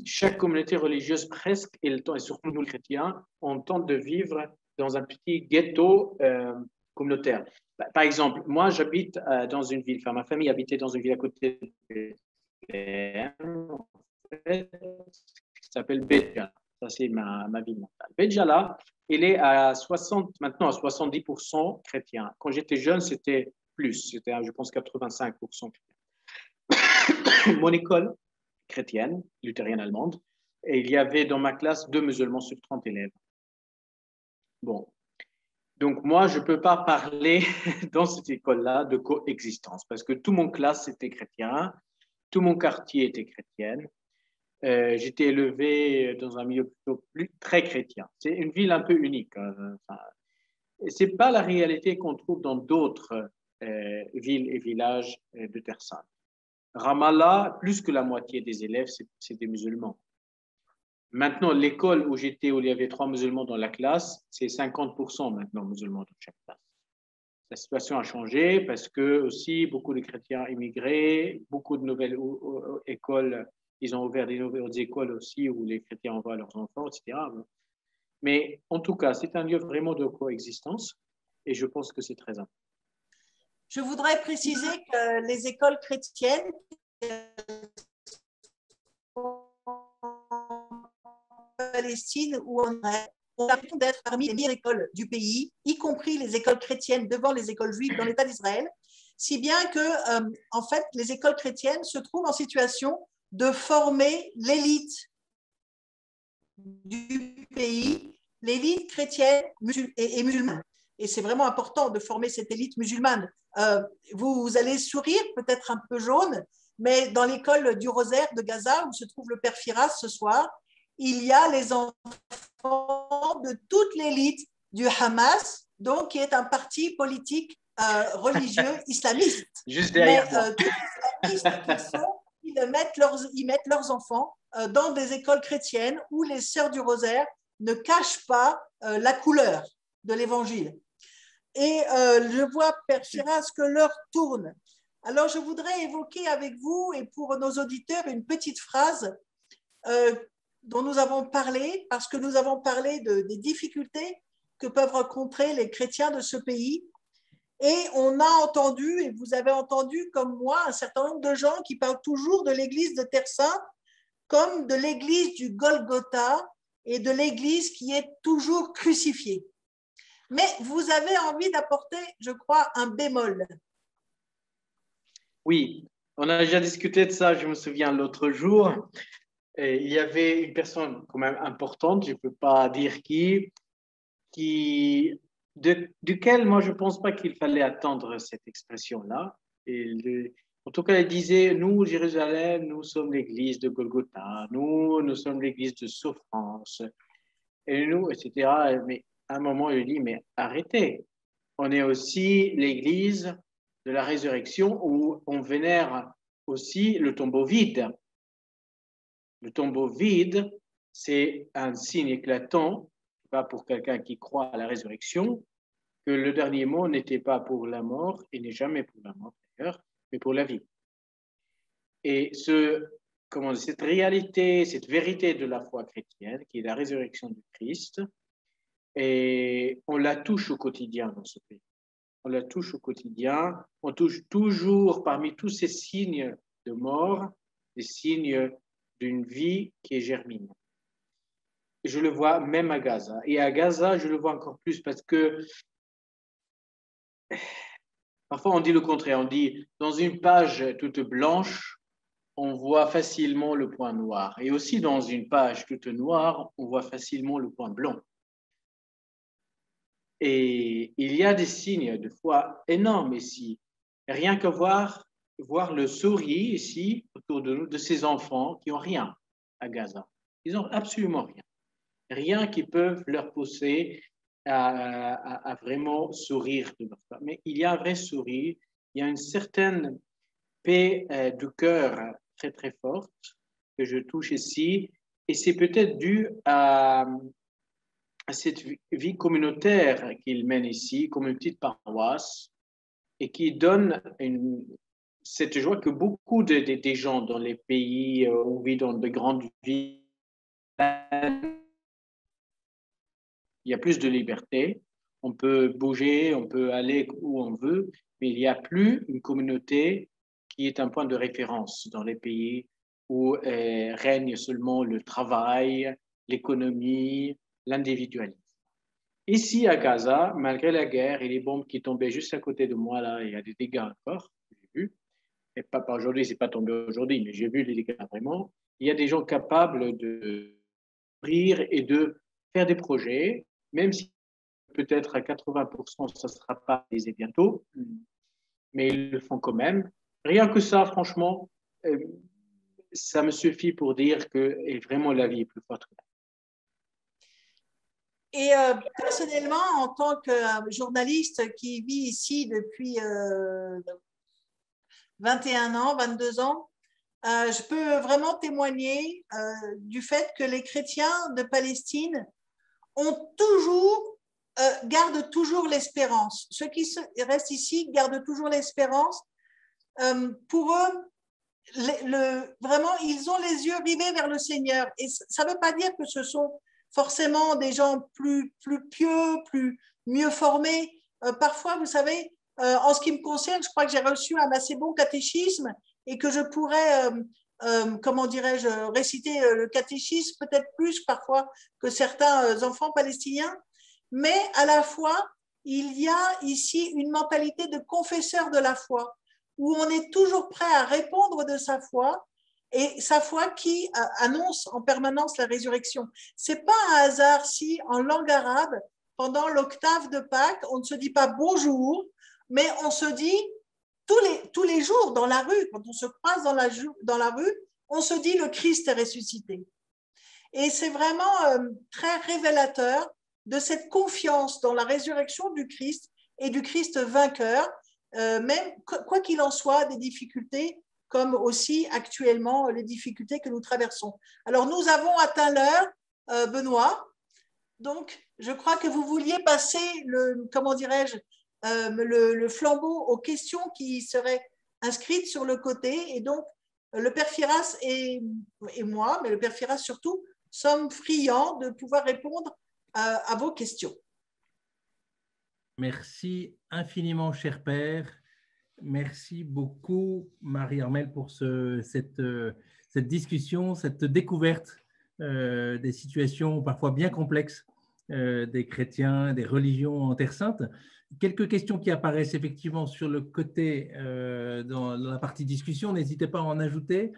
chaque communauté religieuse presque, et surtout nous les chrétiens, on tente de vivre dans un petit ghetto communautaire. Par exemple, moi j'habite dans une ville, enfin ma famille habitait dans une ville à côté de Bethléem, qui s'appelle Béjala. Ça c'est ma ville natale. Béjala, il est maintenant à 70% chrétien. Quand j'étais jeune, c'était plus, c'était je pense 85% chrétien. Mon école chrétienne, luthérienne allemande, et il y avait dans ma classe 2 musulmans sur 30 élèves. Bon, donc moi je ne peux pas parler dans cette école-là de coexistence, parce que tout mon classe était chrétien, tout mon quartier était chrétien. J'étais élevé dans un milieu plutôt très chrétien. C'est une ville un peu unique. Enfin, ce n'est pas la réalité qu'on trouve dans d'autres villes et villages de Terre Sainte. Ramallah, plus que la moitié des élèves, c'est des musulmans. Maintenant, l'école où j'étais, où il y avait 3 musulmans dans la classe, c'est 50% maintenant musulmans dans chaque classe. La situation a changé parce que aussi beaucoup de chrétiens immigrés, beaucoup de nouvelles écoles, ils ont ouvert des nouvelles écoles aussi où les chrétiens envoient leurs enfants, etc. Mais en tout cas, c'est un lieu vraiment de coexistence et je pense que c'est très important. Je voudrais préciser que les écoles chrétiennes en Palestine ou en Israël ont l'impression d'être parmi les meilleures écoles du pays, y compris les écoles chrétiennes devant les écoles juives dans l'État d'Israël, si bien que, en fait, les écoles chrétiennes se trouvent en situation de former l'élite du pays, l'élite chrétienne et musulmane. Et c'est vraiment important de former cette élite musulmane. Vous allez sourire, peut-être un peu jaune, mais dans l'école du Rosaire de Gaza, où se trouve le père Firas ce soir, il y a les enfants de toute l'élite du Hamas, donc qui est un parti politique religieux islamiste. Juste derrière moi. Tous les islamistes ils mettent leurs enfants dans des écoles chrétiennes où les sœurs du Rosaire ne cachent pas la couleur de l'évangile. Et je vois, Père Firas, que l'heure tourne. Alors, je voudrais évoquer avec vous et pour nos auditeurs une petite phrase dont nous avons parlé, parce que nous avons parlé des difficultés que peuvent rencontrer les chrétiens de ce pays. Et on a entendu, et vous avez entendu comme moi, un certain nombre de gens qui parlent toujours de l'église de Terre Sainte comme de l'église du Golgotha et de l'église qui est toujours crucifiée. Mais vous avez envie d'apporter, je crois, un bémol. Oui, on a déjà discuté de ça, je me souviens l'autre jour. Et il y avait une personne quand même importante, je ne peux pas dire duquel moi je ne pense pas qu'il fallait attendre cette expression-là. En tout cas, elle disait, nous, Jérusalem, nous sommes l'église de Golgotha, nous sommes l'église de souffrance, et nous, etc. Mais à un moment, il dit, mais arrêtez, on est aussi l'église de la résurrection où on vénère aussi le tombeau vide. Le tombeau vide, c'est un signe éclatant, pas pour quelqu'un qui croit à la résurrection, que le dernier mot n'était pas pour la mort, et n'est jamais pour la mort d'ailleurs, mais pour la vie. Et cette réalité, cette vérité de la foi chrétienne, qui est la résurrection du Christ, et on la touche au quotidien dans ce pays. On la touche au quotidien, on touche toujours parmi tous ces signes de mort, des signes d'une vie qui est germinée. Je le vois même à Gaza. Et à Gaza, je le vois encore plus parce que parfois on dit le contraire. On dit dans une page toute blanche, on voit facilement le point noir. Et aussi dans une page toute noire, on voit facilement le point blanc. Et il y a des signes de foi énormes ici. Rien que voir le sourire ici autour de nous, de ces enfants qui n'ont rien à Gaza. Ils n'ont absolument rien. Rien qui peut leur pousser à vraiment sourire de leur part. Mais il y a un vrai sourire, il y a une certaine paix du cœur très très forte que je touche ici, et c'est peut-être dû à cette vie communautaire qu'ils mènent ici, comme une petite paroisse, et qui donne cette joie que beaucoup des gens dans les pays où on vit dans de grandes villes, il y a plus de liberté, on peut bouger, on peut aller où on veut, mais il n'y a plus une communauté qui est un point de référence dans les pays où règne seulement le travail, l'économie, l'individualisme. Ici à Gaza, malgré la guerre et les bombes qui tombaient juste à côté de moi, là, il y a des dégâts encore, j'ai vu. Et pas aujourd'hui, c'est pas tombé aujourd'hui, mais j'ai vu les dégâts vraiment. Il y a des gens capables de rire et de faire des projets, même si peut-être à 80%, ça ne sera pas réalisé bientôt, mais ils le font quand même. Rien que ça, franchement, ça me suffit pour dire que vraiment la vie est plus forte. Et personnellement, en tant que journaliste qui vit ici depuis 21 ans, 22 ans, je peux vraiment témoigner du fait que les chrétiens de Palestine gardent toujours l'espérance. Ceux qui restent ici gardent toujours l'espérance. Pour eux, vraiment, ils ont les yeux rivés vers le Seigneur. Et ça ne veut pas dire que ce sont forcément des gens plus pieux, mieux formés. Parfois, vous savez, en ce qui me concerne, je crois que j'ai reçu un assez bon catéchisme et que je pourrais, comment dirais-je, réciter le catéchisme peut-être plus parfois que certains enfants palestiniens. Mais à la fois, il y a ici une mentalité de confesseur de la foi, où on est toujours prêt à répondre de sa foi, et sa foi qui annonce en permanence la résurrection. C'est pas un hasard si, en langue arabe, pendant l'octave de Pâques, on ne se dit pas bonjour, mais on se dit tous les jours dans la rue, quand on se croise dans la rue, on se dit le Christ est ressuscité. Et c'est vraiment très révélateur de cette confiance dans la résurrection du Christ et du Christ vainqueur, même quoi qu'il en soit, des difficultés, comme aussi actuellement les difficultés que nous traversons. Alors, nous avons atteint l'heure, Benoît. Donc, je crois que vous vouliez passer le flambeau aux questions qui seraient inscrites sur le côté. Et donc, le Père Firas et moi, mais le Père Firas surtout, sommes friands de pouvoir répondre à vos questions. Merci infiniment, cher père. Merci beaucoup, Marie-Armelle, pour cette discussion, cette découverte des situations parfois bien complexes des chrétiens, des religions en Terre Sainte. Quelques questions qui apparaissent effectivement sur le côté dans la partie discussion, n'hésitez pas à en ajouter.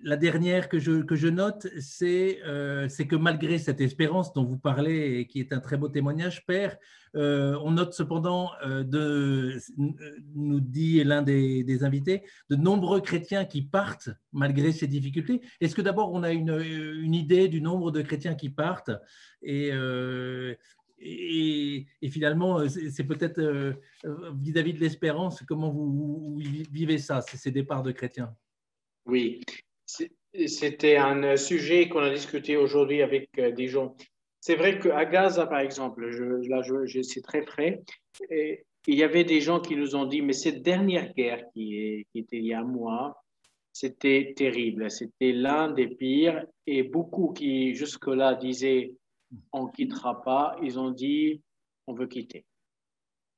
La dernière que je note, c'est que malgré cette espérance dont vous parlez et qui est un très beau témoignage, Père, on note cependant, nous dit l'un des invités, de nombreux chrétiens qui partent malgré ces difficultés. Est-ce que d'abord on a une idée du nombre de chrétiens qui partent et finalement, c'est peut-être vis-à-vis de l'espérance, comment vous vivez ça, ces départs de chrétiens? Oui, c'était un sujet qu'on a discuté aujourd'hui avec des gens. C'est vrai qu'à Gaza, par exemple, c'est très frais, et il y avait des gens qui nous ont dit, mais cette dernière guerre qui était il y a un mois, c'était terrible, c'était l'un des pires, et beaucoup qui jusque-là disaient, on ne quittera pas, ils ont dit, on veut quitter.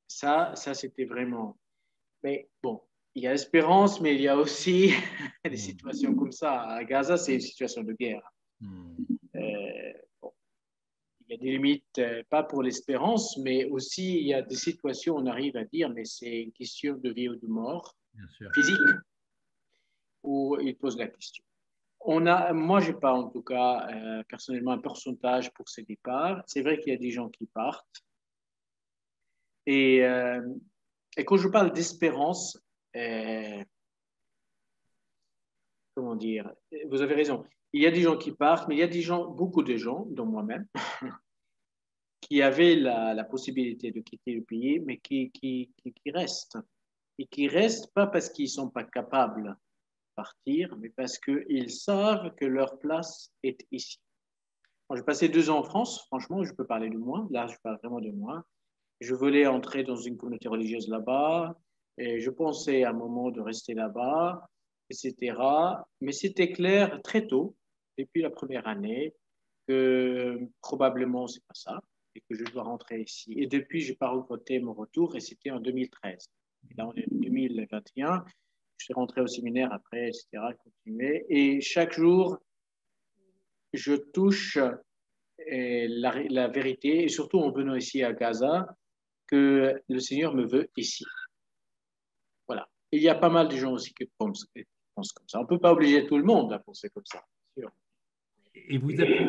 Ça c'était vraiment... Mais bon, il y a l'espérance, mais il y a aussi des situations comme ça. À Gaza, c'est une situation de guerre. Bon, il y a des limites, pas pour l'espérance, mais aussi il y a des situations où on arrive à dire, mais c'est une question de vie ou de mort physique, où il pose la question. Moi, je n'ai pas en tout cas personnellement un pourcentage pour ces départs. C'est vrai qu'il y a des gens qui partent. Et quand je parle d'espérance, comment dire, vous avez raison. Il y a des gens qui partent, mais il y a des gens, beaucoup de gens, dont moi-même, qui avaient la possibilité de quitter le pays, mais qui restent. Et qui restent pas parce qu'ils ne sont pas capables de partir, mais parce qu'ils savent que leur place est ici. Quand j'ai passé 2 ans en France, franchement, je peux parler de moi. Là, je parle vraiment de moi. Je voulais entrer dans une communauté religieuse là-bas. Et je pensais à un moment de rester là-bas, etc. Mais c'était clair très tôt, depuis la première année, que probablement c'est pas ça et que je dois rentrer ici. Et depuis, je n'ai pas regretté mon retour et c'était en 2013. Et là, on est en 2021. Je suis rentré au séminaire après, etc. Continué. Et chaque jour, je touche la vérité, et surtout en venant ici à Gaza, que le Seigneur me veut ici. Voilà. Et il y a pas mal de gens aussi qui pensent comme ça. On ne peut pas obliger tout le monde à penser comme ça, sûr. Et vous appuyez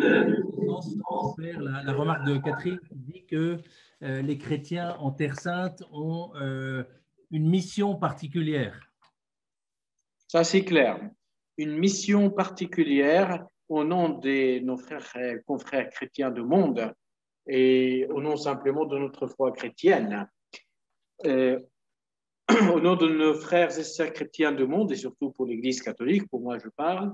Père, la remarque de Catherine qui dit que les chrétiens en Terre Sainte ont une mission particulière. Ça, c'est clair. Une mission particulière au nom de nos confrères chrétiens du monde et au nom simplement de notre foi chrétienne. Au nom de nos frères et sœurs chrétiens du monde et surtout pour l'Église catholique, pour moi je parle,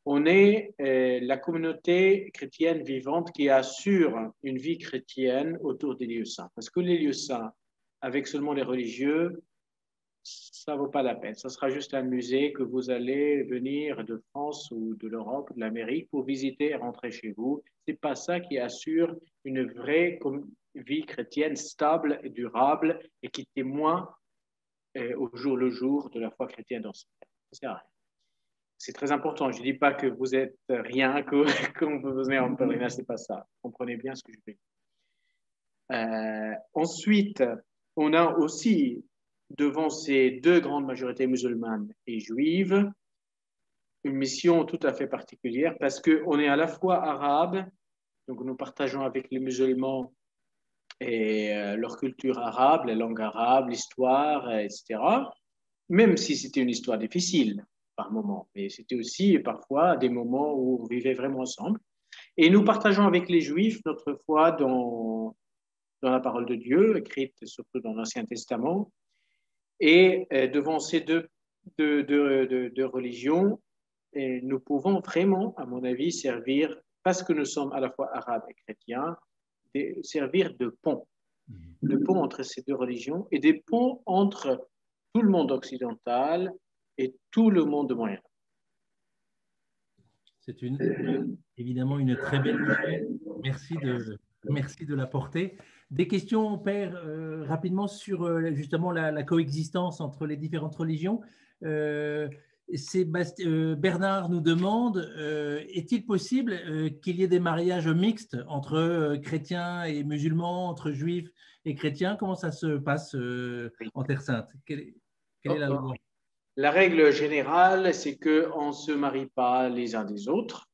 on est la communauté chrétienne vivante qui assure une vie chrétienne autour des lieux saints. Parce que les lieux saints, avec seulement les religieux, ça ne vaut pas la peine. Ça sera juste un musée que vous allez venir de France ou de l'Europe, de l'Amérique pour visiter et rentrer chez vous. Ce n'est pas ça qui assure une vraie vie chrétienne stable et durable et qui témoigne au jour le jour de la foi chrétienne dans ce monde. Ça sert à rien. C'est très important. Je ne dis pas que vous êtes rien, que quand vous venez en pèlerinage, ce n'est pas ça. Comprenez bien ce que je veux dire. Ensuite, on a aussi, devant ces 2 grandes majorités musulmanes et juives, une mission tout à fait particulière parce qu'on est à la fois arabe, donc nous partageons avec les musulmans et leur culture arabe, la langue arabe, l'histoire, etc. Même si c'était une histoire difficile par moments, mais c'était aussi parfois des moments où on vivait vraiment ensemble. Et nous partageons avec les Juifs notre foi dans la parole de Dieu, écrite surtout dans l'Ancien Testament. Et devant ces deux religions, nous pouvons vraiment, à mon avis, servir, parce que nous sommes à la fois arabes et chrétiens, servir de pont entre ces 2 religions et des ponts entre tout le monde occidental et tout le monde moyen. C'est évidemment une très belle vision. Merci de l'apporter. Des questions, Père, rapidement sur justement la coexistence entre les différentes religions. Bernard nous demande, est-il possible qu'il y ait des mariages mixtes entre chrétiens et musulmans, entre juifs et chrétiens? Comment ça se passe en Terre Sainte? Quelle est la loi? La règle générale, c'est qu'on ne se marie pas les uns des autres.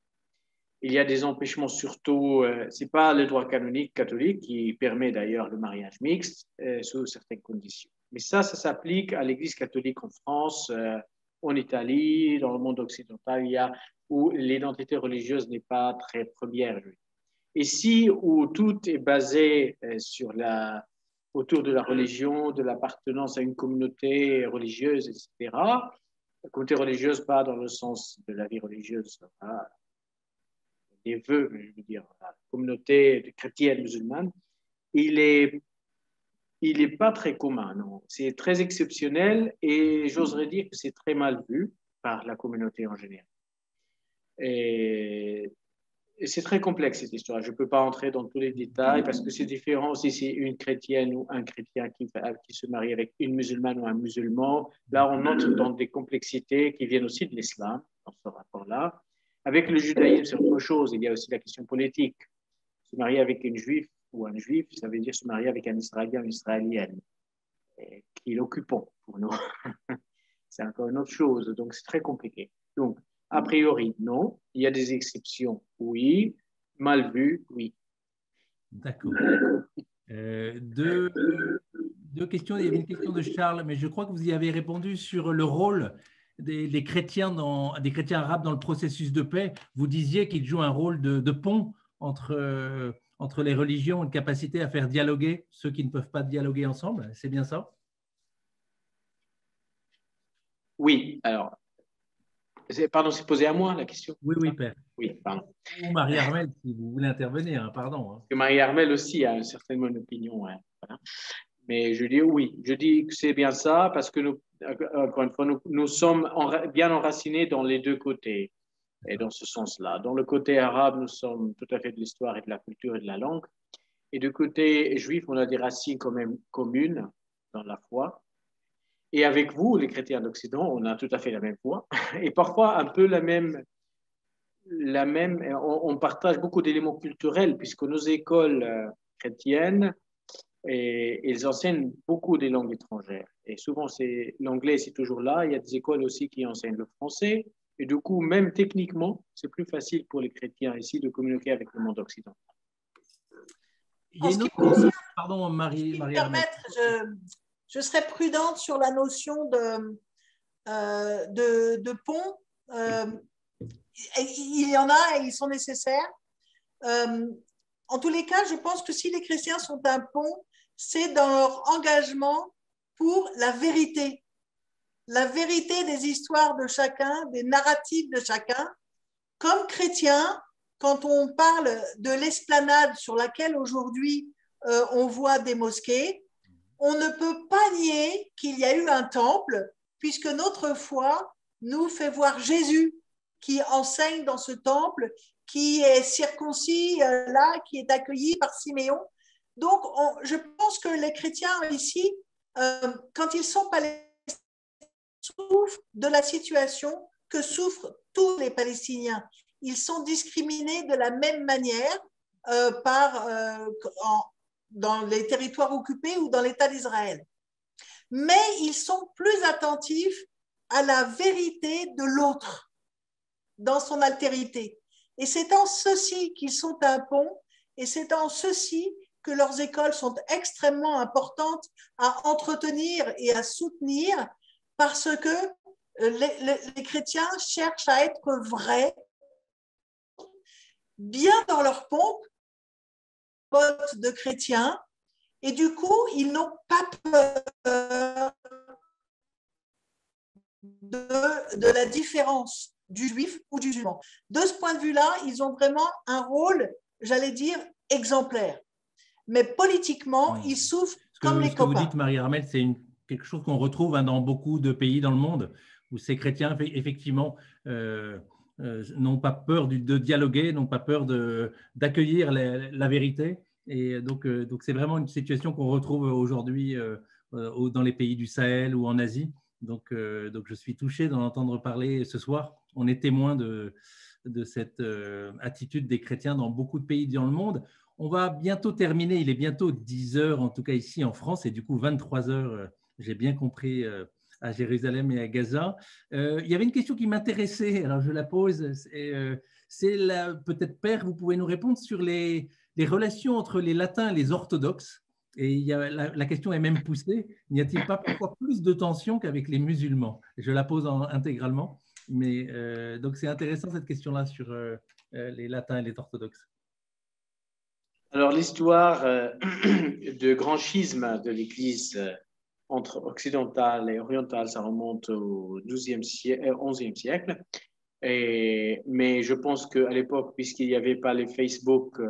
Il y a des empêchements, surtout, ce n'est pas le droit canonique catholique qui permet d'ailleurs le mariage mixte sous certaines conditions. Mais ça s'applique à l'Église catholique en France, en Italie, dans le monde occidental, où l'identité religieuse n'est pas très première. Ici, où tout est basé autour de la religion, de l'appartenance à une communauté religieuse, etc. La communauté religieuse, pas dans le sens de la vie religieuse, des vœux, je veux dire, la communauté chrétienne musulmane, il est pas très commun, non. C'est très exceptionnel et j'oserais dire que c'est très mal vu par la communauté en général. Et c'est très complexe cette histoire. Je ne peux pas entrer dans tous les détails parce que c'est différent si c'est une chrétienne ou un chrétien qui se marie avec une musulmane ou un musulman. Là, on entre dans des complexités qui viennent aussi de l'islam, dans ce rapport-là. Avec le judaïsme, c'est autre chose. Il y a aussi la question politique. Se marier avec une juive ou un juif, ça veut dire se marier avec un Israélien ou une Israélienne, qui est l'occupant pour nous. C'est encore une autre chose. Donc, c'est très compliqué. Donc, a priori, non. Il y a des exceptions, oui. Mal vu, oui. D'accord. Deux questions. Il y avait une question de Charles, mais je crois que vous y avez répondu sur le rôle des chrétiens arabes dans le processus de paix. Vous disiez qu'ils jouent un rôle de pont entre les religions, une capacité à faire dialoguer ceux qui ne peuvent pas dialoguer ensemble. C'est bien ça? Oui, alors, pardon, c'est posé à moi la question? Oui, Père. Oui, pardon. Ou Marie-Armelle, si vous voulez intervenir, pardon. Parce que Marie-Armelle aussi a certainement une opinion. Hein, voilà. Mais je dis oui, je dis que c'est bien ça parce que nous, encore une fois, nous sommes bien enracinés dans les deux côtés. Et dans ce sens-là. Dans le côté arabe, nous sommes tout à fait de l'histoire et de la culture et de la langue. Et du côté juif, on a des racines quand même communes dans la foi. Et avec vous, les chrétiens d'Occident, on a tout à fait la même foi. Et parfois un peu on partage beaucoup d'éléments culturels puisque nos écoles chrétiennes, ils enseignent beaucoup des langues étrangères. Et souvent, l'anglais, c'est toujours là. Il y a des écoles aussi qui enseignent le français. Et du coup, même techniquement, c'est plus facile pour les chrétiens ici de communiquer avec le monde occidental. Il y a une autre... Pardon, Marie. Je serais prudente sur la notion de pont. Il y en a et ils sont nécessaires. En tous les cas, je pense que si les chrétiens sont un pont, c'est dans leur engagement pour la vérité des histoires de chacun, des narratifs de chacun. Comme chrétiens, quand on parle de l'esplanade sur laquelle aujourd'hui on voit des mosquées, on ne peut pas nier qu'il y a eu un temple, puisque notre foi nous fait voir Jésus qui enseigne dans ce temple, qui est circoncis là, qui est accueilli par Siméon. Donc, je pense que les chrétiens ici, quand ils sont palestiniens, souffrent de la situation que souffrent tous les Palestiniens. Ils sont discriminés de la même manière dans les territoires occupés ou dans l'État d'Israël. Mais ils sont plus attentifs à la vérité de l'autre dans son altérité. Et c'est en ceci qu'ils sont un pont, et c'est en ceci que leurs écoles sont extrêmement importantes à entretenir et à soutenir, parce que les chrétiens cherchent à être vrais, bien dans leur pompe, bottes de chrétiens, et du coup, ils n'ont pas peur de la différence du juif ou du musulman. De ce point de vue-là, ils ont vraiment un rôle, j'allais dire, exemplaire. Mais politiquement, ils souffrent comme les copains. Ce que vous dites, Marie-Armelle, c'est quelque chose qu'on retrouve dans beaucoup de pays dans le monde, où ces chrétiens, effectivement, n'ont pas peur de dialoguer, n'ont pas peur d'accueillir la vérité. Et donc c'est vraiment une situation qu'on retrouve aujourd'hui dans les pays du Sahel ou en Asie. Donc je suis touché d'en entendre parler ce soir. On est témoin de cette attitude des chrétiens dans beaucoup de pays dans le monde. On va bientôt terminer, il est bientôt 10 heures, en tout cas ici en France, et du coup 23 heures, j'ai bien compris, à Jérusalem et à Gaza. Il y avait une question qui m'intéressait, alors je la pose, c'est peut-être Père, vous pouvez nous répondre sur les relations entre les latins et les orthodoxes. Et la question est même poussée, n'y a-t-il pas parfois plus de tensions qu'avec les musulmans? Je la pose intégralement, mais donc c'est intéressant cette question-là sur les latins et les orthodoxes. Alors, l'histoire de grand schisme de l'Église entre occidentale et orientale, ça remonte au XIe siècle. Mais je pense qu'à l'époque, puisqu'il n'y avait pas les Facebook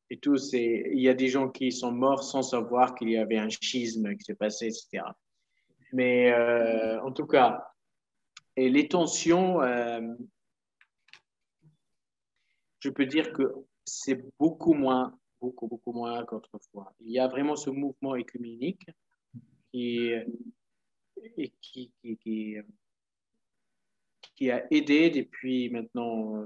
et tout, il y a des gens qui sont morts sans savoir qu'il y avait un schisme qui s'est passé, etc. Mais en tout cas, et les tensions, je peux dire que c'est beaucoup moins qu'autrefois. Il y a vraiment ce mouvement œcuménique qui a aidé depuis maintenant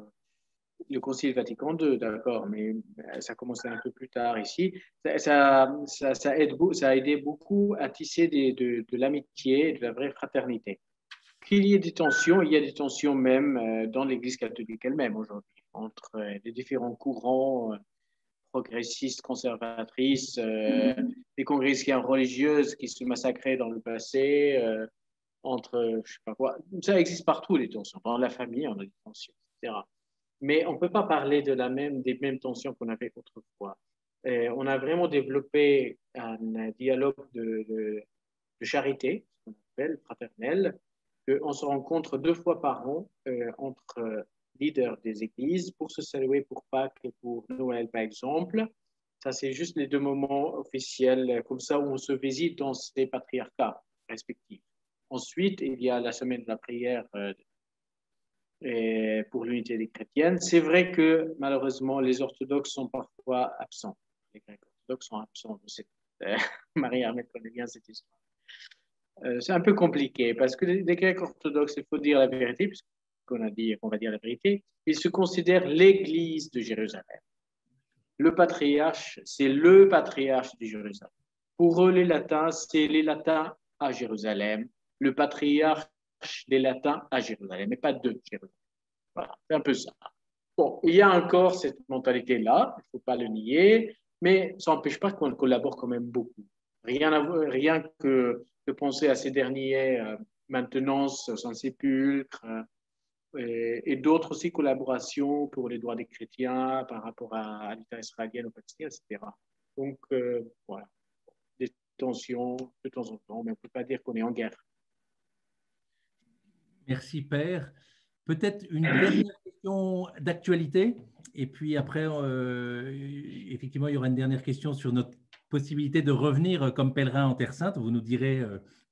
le Concile Vatican II, d'accord, mais ça a commencé un peu plus tard ici. Ça a aidé beaucoup à tisser de l'amitié, de la vraie fraternité. Qu'il y ait des tensions, il y a des tensions même dans l'Église catholique elle-même aujourd'hui, entre les différents courants progressistes, conservatrices, les congrégations religieuses qui se massacraient dans le passé, entre, je sais pas quoi. Ça existe partout, les tensions. Dans la famille, on a des tensions, etc. Mais on ne peut pas parler des mêmes tensions qu'on avait autrefois. On a vraiment développé un dialogue de charité, ce qu'on appelle fraternel, qu'on se rencontre 2 fois par an entre leaders des églises pour se saluer pour Pâques et pour Noël, par exemple. Ça, c'est juste les 2 moments officiels comme ça où on se visite dans ces patriarcats respectifs. Ensuite, il y a la semaine de la prière pour l'unité des chrétiennes. C'est vrai que malheureusement, les orthodoxes sont parfois absents. Les Grecs orthodoxes sont absents de cette... Marie-Armelle connaît bien cette histoire. C'est un peu compliqué parce que les Grecs orthodoxes, il faut dire la vérité, puisqu'on va dire la vérité, ils se considèrent l'Église de Jérusalem. Le patriarche, c'est le patriarche de Jérusalem. Pour eux, les latins, c'est les latins à Jérusalem. Le patriarche des latins à Jérusalem, mais pas de Jérusalem. Voilà, c'est un peu ça. Bon, il y a encore cette mentalité-là, il ne faut pas le nier, mais ça n'empêche pas qu'on collabore quand même beaucoup. Rien que de penser à ces derniers maintenances au Saint-Sépulcre et d'autres aussi collaborations pour les droits des chrétiens par rapport à l'État israélien au Palestine, etc. Donc, voilà, des tensions de temps en temps, mais on ne peut pas dire qu'on est en guerre. Merci, Père. Peut-être une dernière question d'actualité, et puis après, effectivement, il y aura une dernière question sur notre possibilité de revenir comme pèlerin en Terre Sainte. Vous nous direz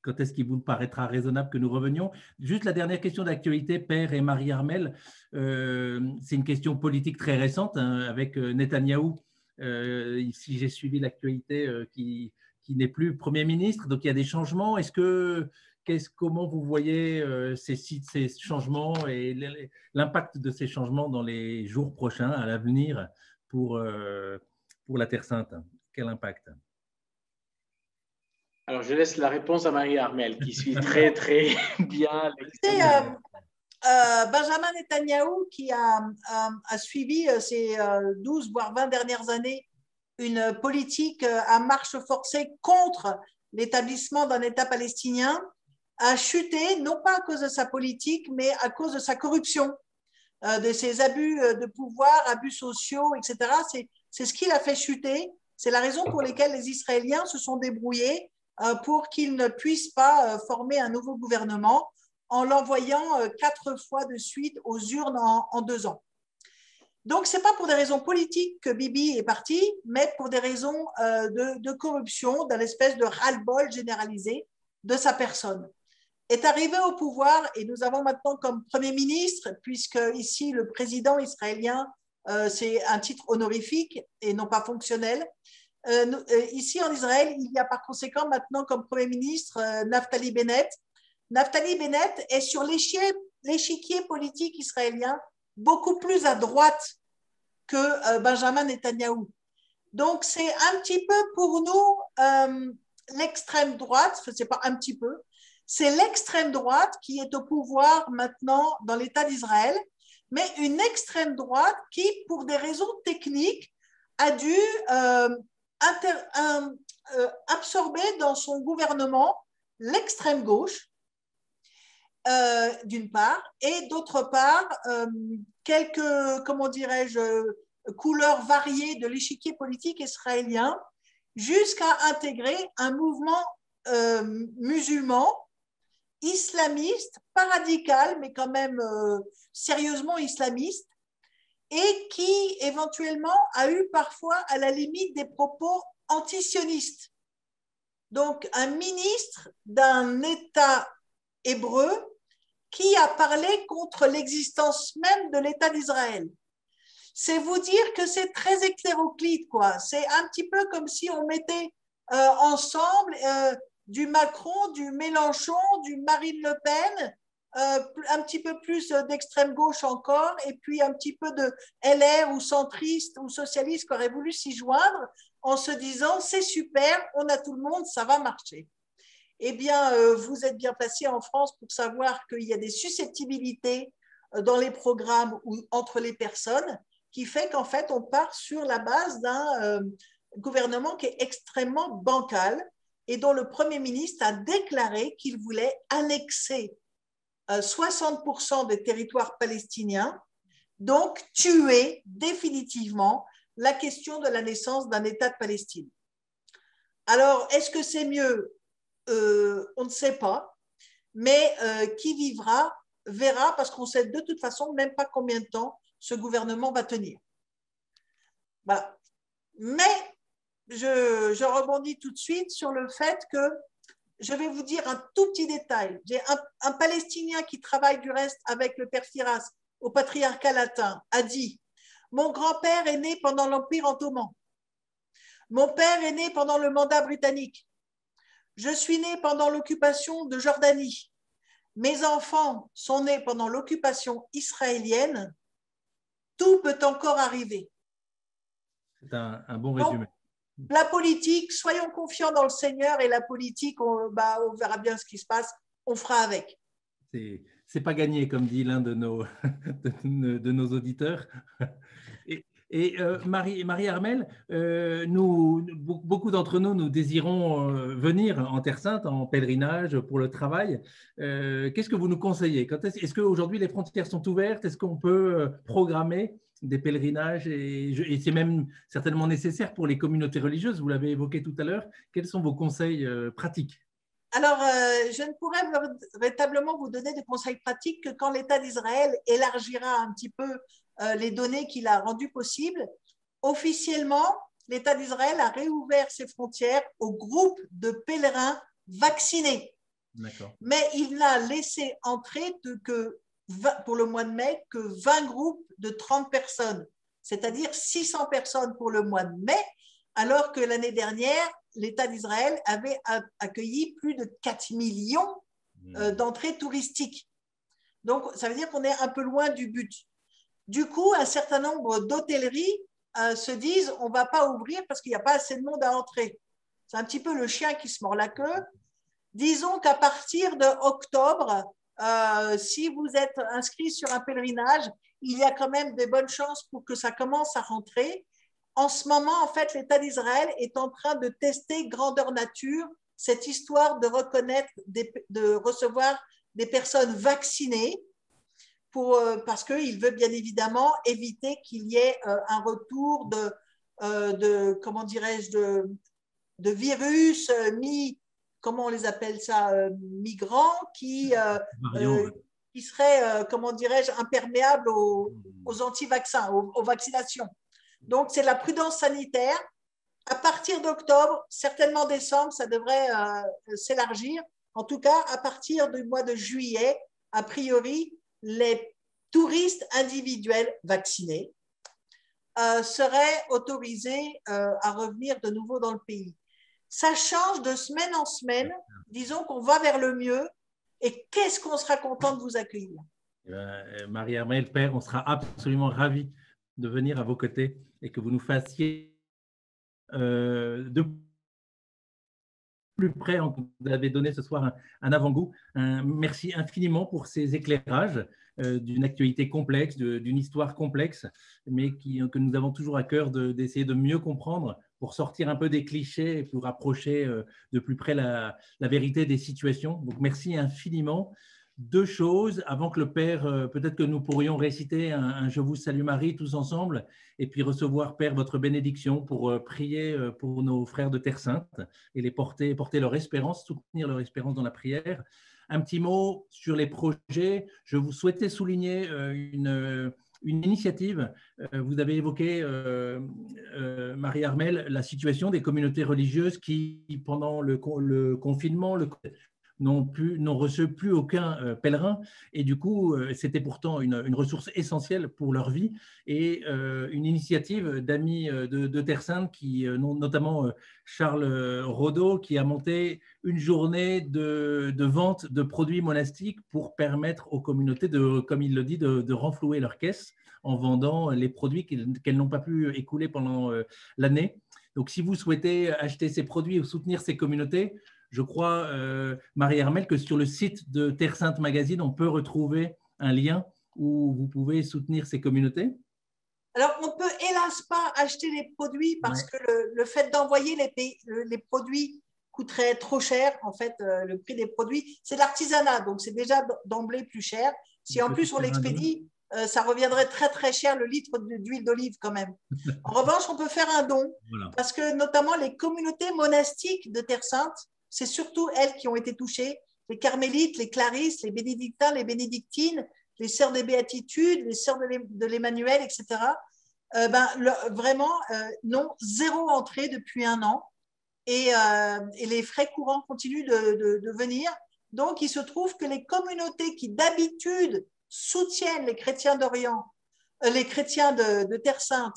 quand est-ce qu'il vous paraîtra raisonnable que nous revenions. Juste la dernière question d'actualité, Père et Marie-Armelle, c'est une question politique très récente hein, avec Netanyahou. Ici, j'ai suivi l'actualité qui n'est plus Premier ministre, donc il y a des changements. Comment vous voyez ces changements et l'impact de ces changements dans les jours prochains, à l'avenir, pour la Terre Sainte? Quel impact? Alors, je laisse la réponse à Marie-Armelle, qui suit très, très bien. C'est Benjamin Netanyahou qui a suivi ces 12, voire 20 dernières années une politique à marche forcée contre l'établissement d'un État palestinien, a chuté, non pas à cause de sa politique, mais à cause de sa corruption, de ses abus de pouvoir, abus sociaux, etc. C'est ce qui l'a fait chuter. C'est la raison pour laquelle les Israéliens se sont débrouillés pour qu'il ne puisse pas former un nouveau gouvernement en l'envoyant 4 fois de suite aux urnes en 2 ans. Donc, ce n'est pas pour des raisons politiques que Bibi est parti, mais pour des raisons de corruption, d'une espèce de ras-le-bol généralisé de sa personne. est arrivé au pouvoir et nous avons maintenant comme Premier ministre, puisque ici le président israélien, c'est un titre honorifique et non pas fonctionnel. Ici en Israël, il y a par conséquent maintenant comme Premier ministre Naftali Bennett. Naftali Bennett est sur l'échiquier politique israélien beaucoup plus à droite que Benjamin Netanyahou. Donc, c'est un petit peu pour nous l'extrême droite, c'est pas un petit peu, c'est l'extrême droite qui est au pouvoir maintenant dans l'État d'Israël, mais une extrême droite qui, pour des raisons techniques, a dû absorber dans son gouvernement l'extrême gauche, d'une part, et d'autre part, quelques, comment dirais-je, couleurs variées de l'échiquier politique israélien, jusqu'à intégrer un mouvement musulman, islamiste, pas radical, mais quand même sérieusement islamiste, et qui éventuellement a eu parfois à la limite des propos antisionistes. Donc, un ministre d'un État hébreu qui a parlé contre l'existence même de l'État d'Israël. C'est vous dire que c'est très hétéroclite, quoi. C'est un petit peu comme si on mettait ensemble du Macron, du Mélenchon, du Marine Le Pen, un petit peu plus d'extrême gauche encore, et puis un petit peu de LR ou centriste ou socialiste qui aurait voulu s'y joindre en se disant c'est super, on a tout le monde, ça va marcher. Eh bien, vous êtes bien placé en France pour savoir qu'il y a des susceptibilités dans les programmes ou entre les personnes qui fait qu'en fait, on part sur la base d'un gouvernement qui est extrêmement bancal et dont le Premier ministre a déclaré qu'il voulait annexer 60% des territoires palestiniens, donc tuer définitivement la question de la naissance d'un État de Palestine. Alors, est-ce que c'est mieux? On ne sait pas, mais qui vivra verra, parce qu'on sait de toute façon même pas combien de temps ce gouvernement va tenir. Voilà. Mais je rebondis tout de suite sur le fait que je vais vous dire un tout petit détail. J'ai un Palestinien qui travaille du reste avec le père Firas au patriarcat latin, a dit « Mon grand-père est né pendant l'Empire ottoman. Mon père est né pendant le mandat britannique. Je suis né pendant l'occupation de Jordanie. Mes enfants sont nés pendant l'occupation israélienne. Tout peut encore arriver. » C'est un bon résumé. Donc, la politique, soyons confiants dans le Seigneur et la politique, on verra bien ce qui se passe, on fera avec. C'est pas gagné, comme dit l'un de nos auditeurs. Et Marie-Armelle, beaucoup d'entre nous désirons venir en Terre Sainte en pèlerinage pour le travail. Qu'est-ce que vous nous conseillez? Est-ce qu'aujourd'hui les frontières sont ouvertes? Est-ce qu'on peut programmer des pèlerinages et c'est même certainement nécessaire pour les communautés religieuses? Vous l'avez évoqué tout à l'heure. Quels sont vos conseils pratiques? Alors, je ne pourrais véritablement vous donner des conseils pratiques que quand l'État d'Israël élargira un petit peu les données qu'il a rendues possibles. Officiellement, l'État d'Israël a réouvert ses frontières aux groupes de pèlerins vaccinés. Mais il n'a laissé entrer pour le mois de mai que 20 groupes de 30 personnes, c'est-à-dire 600 personnes pour le mois de mai, alors que l'année dernière, l'État d'Israël avait accueilli plus de 4 millions d'entrées touristiques. Donc, ça veut dire qu'on est un peu loin du but. Du coup, un certain nombre d'hôtelleries se disent on ne va pas ouvrir parce qu'il n'y a pas assez de monde à entrer. C'est un petit peu le chien qui se mord la queue. Disons qu'à partir d'octobre, si vous êtes inscrit sur un pèlerinage, il y a quand même de bonnes chances pour que ça commence à rentrer. En ce moment, en fait, l'État d'Israël est en train de tester grandeur nature cette histoire de de recevoir des personnes vaccinées parce qu'il veut bien évidemment éviter qu'il y ait un retour comment dirais-je, de virus comment on les appelle ça, migrants qui seraient, comment dirais-je, imperméables aux anti-vaccins, aux vaccinations. Donc, c'est la prudence sanitaire. À partir d'octobre, certainement décembre, ça devrait s'élargir. En tout cas, à partir du mois de juillet, a priori, les touristes individuels vaccinés seraient autorisés à revenir de nouveau dans le pays. Ça change de semaine en semaine. Disons qu'on va vers le mieux. Et qu'est-ce qu'on sera content de vous accueillir. Marie-Armelle, Père, on sera absolument ravis de venir à vos côtés et que vous nous fassiez de plus près. Vous avez donné ce soir un avant-goût. Merci infiniment pour ces éclairages d'une actualité complexe, d'une histoire complexe, mais que nous avons toujours à cœur d'essayer de mieux comprendre pour sortir un peu des clichés et pour rapprocher de plus près la vérité des situations. Donc, merci infiniment. Deux choses, avant que le Père, peut-être que nous pourrions réciter un Je vous salue Marie tous ensemble, et puis recevoir, Père, votre bénédiction pour prier pour nos frères de Terre Sainte et les porter leur espérance, soutenir leur espérance dans la prière. Un petit mot sur les projets. Je vous souhaitais souligner une initiative. Vous avez évoqué, Marie-Armelle, la situation des communautés religieuses qui, pendant le confinement, n'ont reçu plus aucun pèlerin, et du coup c'était pourtant une ressource essentielle pour leur vie, et une initiative d'amis de Terre Sainte, notamment Charles Rodeau, qui a monté une journée de vente de produits monastiques pour permettre aux communautés, comme il le dit, de renflouer leurs caisses en vendant les produits qu'elles n'ont pas pu écouler pendant l'année. Donc si vous souhaitez acheter ces produits ou soutenir ces communautés, je crois, Marie-Armelle, que sur le site de Terre Sainte Magazine, on peut retrouver un lien où vous pouvez soutenir ces communautés. Alors, on ne peut hélas pas acheter les produits parce que le fait d'envoyer les produits coûterait trop cher. En fait, le prix des produits, c'est l'artisanat, donc c'est déjà d'emblée plus cher. Si en plus on l'expédie, ça reviendrait très très cher le litre d'huile d'olive quand même. En revanche, on peut faire un don parce que notamment les communautés monastiques de Terre Sainte, c'est surtout elles qui ont été touchées, les carmélites, les clarisses, les bénédictins, les bénédictines, les sœurs des béatitudes, les sœurs de l'Emmanuel, etc. Vraiment, non, zéro entrée depuis 1 an, et les frais courants continuent de venir. Donc, il se trouve que les communautés qui d'habitude soutiennent les chrétiens d'Orient, les chrétiens de Terre Sainte,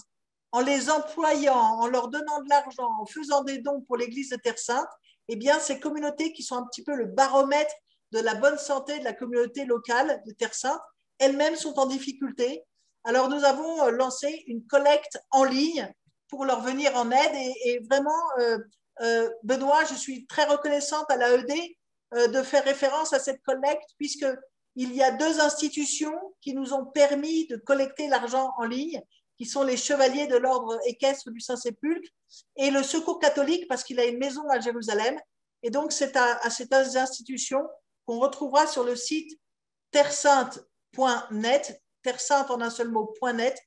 en les employant, en leur donnant de l'argent, en faisant des dons pour l'église de Terre Sainte, eh bien, ces communautés qui sont un petit peu le baromètre de la bonne santé de la communauté locale de Terre Sainte, elles-mêmes sont en difficulté. Alors, nous avons lancé une collecte en ligne pour leur venir en aide, et vraiment, Benoît, je suis très reconnaissante à l'AED de faire référence à cette collecte, puisqu'il y a 2 institutions qui nous ont permis de collecter l'argent en ligne, qui sont les Chevaliers de l'Ordre équestre du Saint-Sépulcre et le Secours catholique, parce qu'il a une maison à Jérusalem. Et donc, c'est à ces 2 institutions qu'on retrouvera sur le site terresainte.net, Terre Sainte en un seul mot.net,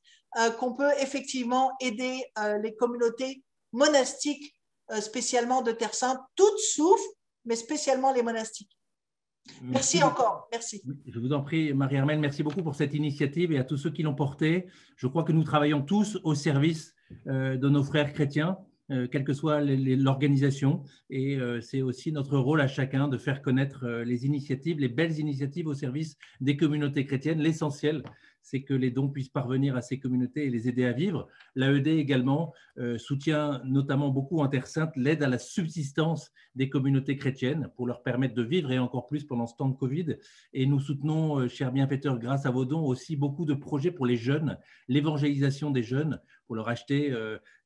qu'on peut effectivement aider les communautés monastiques, spécialement de Terre Sainte, toutes souffrent, mais spécialement les monastiques. Merci encore, merci. Je vous en prie, Marie-Armelle, merci beaucoup pour cette initiative et à tous ceux qui l'ont portée. Je crois que nous travaillons tous au service de nos frères chrétiens, quelle que soit l'organisation, et c'est aussi notre rôle à chacun de faire connaître les initiatives, les belles initiatives au service des communautés chrétiennes. L'essentiel, c'est que les dons puissent parvenir à ces communautés et les aider à vivre. L'AED également soutient notamment beaucoup en Terre Sainte l'aide à la subsistance des communautés chrétiennes pour leur permettre de vivre, et encore plus pendant ce temps de Covid. Et nous soutenons, chers bienfaiteurs, grâce à vos dons, aussi beaucoup de projets pour les jeunes, l'évangélisation des jeunes, pour leur acheter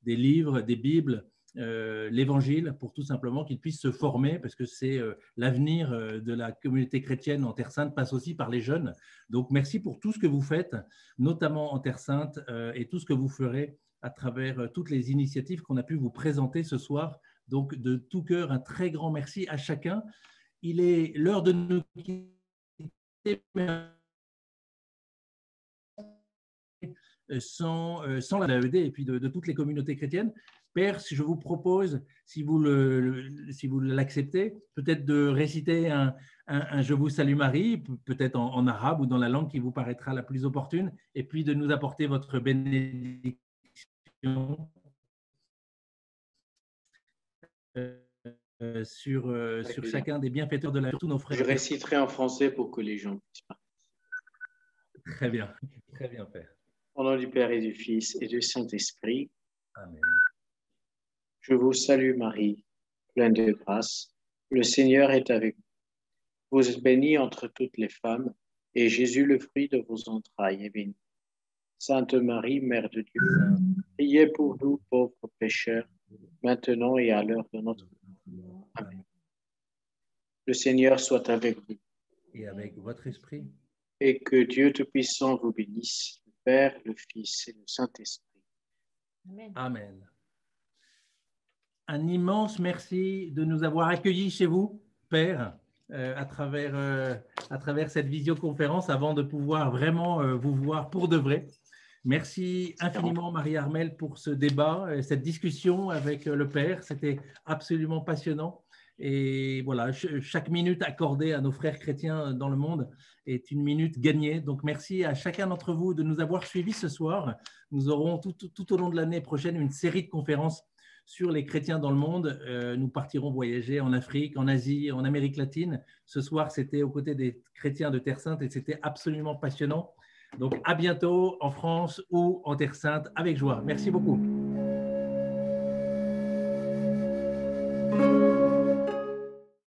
des livres, des Bibles, l'Évangile, pour tout simplement qu'ils puissent se former, parce que c'est l'avenir de la communauté chrétienne en Terre Sainte passe aussi par les jeunes. Donc merci pour tout ce que vous faites, notamment en Terre Sainte, et tout ce que vous ferez à travers toutes les initiatives qu'on a pu vous présenter ce soir. Donc de tout cœur, un très grand merci à chacun. Il est l'heure de nous quitter sans l'AED et puis de toutes les communautés chrétiennes. Père, si je vous propose, si vous l'acceptez, peut-être de réciter un Je vous salue Marie, peut-être en arabe ou dans la langue qui vous paraîtra la plus opportune, et puis de nous apporter votre bénédiction. sur chacun des bienfaiteurs de la vie, tous nos frères. Je réciterai en français pour que les gens puissent parler. Très bien, Père. Au nom du Père et du Fils et du Saint-Esprit. Amen. Je vous salue Marie, pleine de grâce. Le Seigneur est avec vous. Vous êtes bénie entre toutes les femmes, et Jésus, le fruit de vos entrailles, est béni. Sainte Marie, Mère de Dieu, priez pour nous pauvres pécheurs, maintenant et à l'heure de notre mort. Amen. Le Seigneur soit avec vous. Et avec votre esprit. Et que Dieu Tout-Puissant vous bénisse, le Père, le Fils et le Saint-Esprit. Amen. Amen. Un immense merci de nous avoir accueillis chez vous, Père, à travers cette visioconférence avant de pouvoir vraiment vous voir pour de vrai. Merci infiniment, Marie-Armelle, pour ce débat, cette discussion avec le Père. C'était absolument passionnant. Et voilà, chaque minute accordée à nos frères chrétiens dans le monde est une minute gagnée. Donc, merci à chacun d'entre vous de nous avoir suivis ce soir. Nous aurons tout au long de l'année prochaine une série de conférences sur les chrétiens dans le monde. Nous partirons voyager en Afrique, en Asie, en Amérique latine. Ce soir, c'était aux côtés des chrétiens de Terre Sainte et c'était absolument passionnant. Donc, à bientôt en France ou en Terre Sainte avec joie. Merci beaucoup.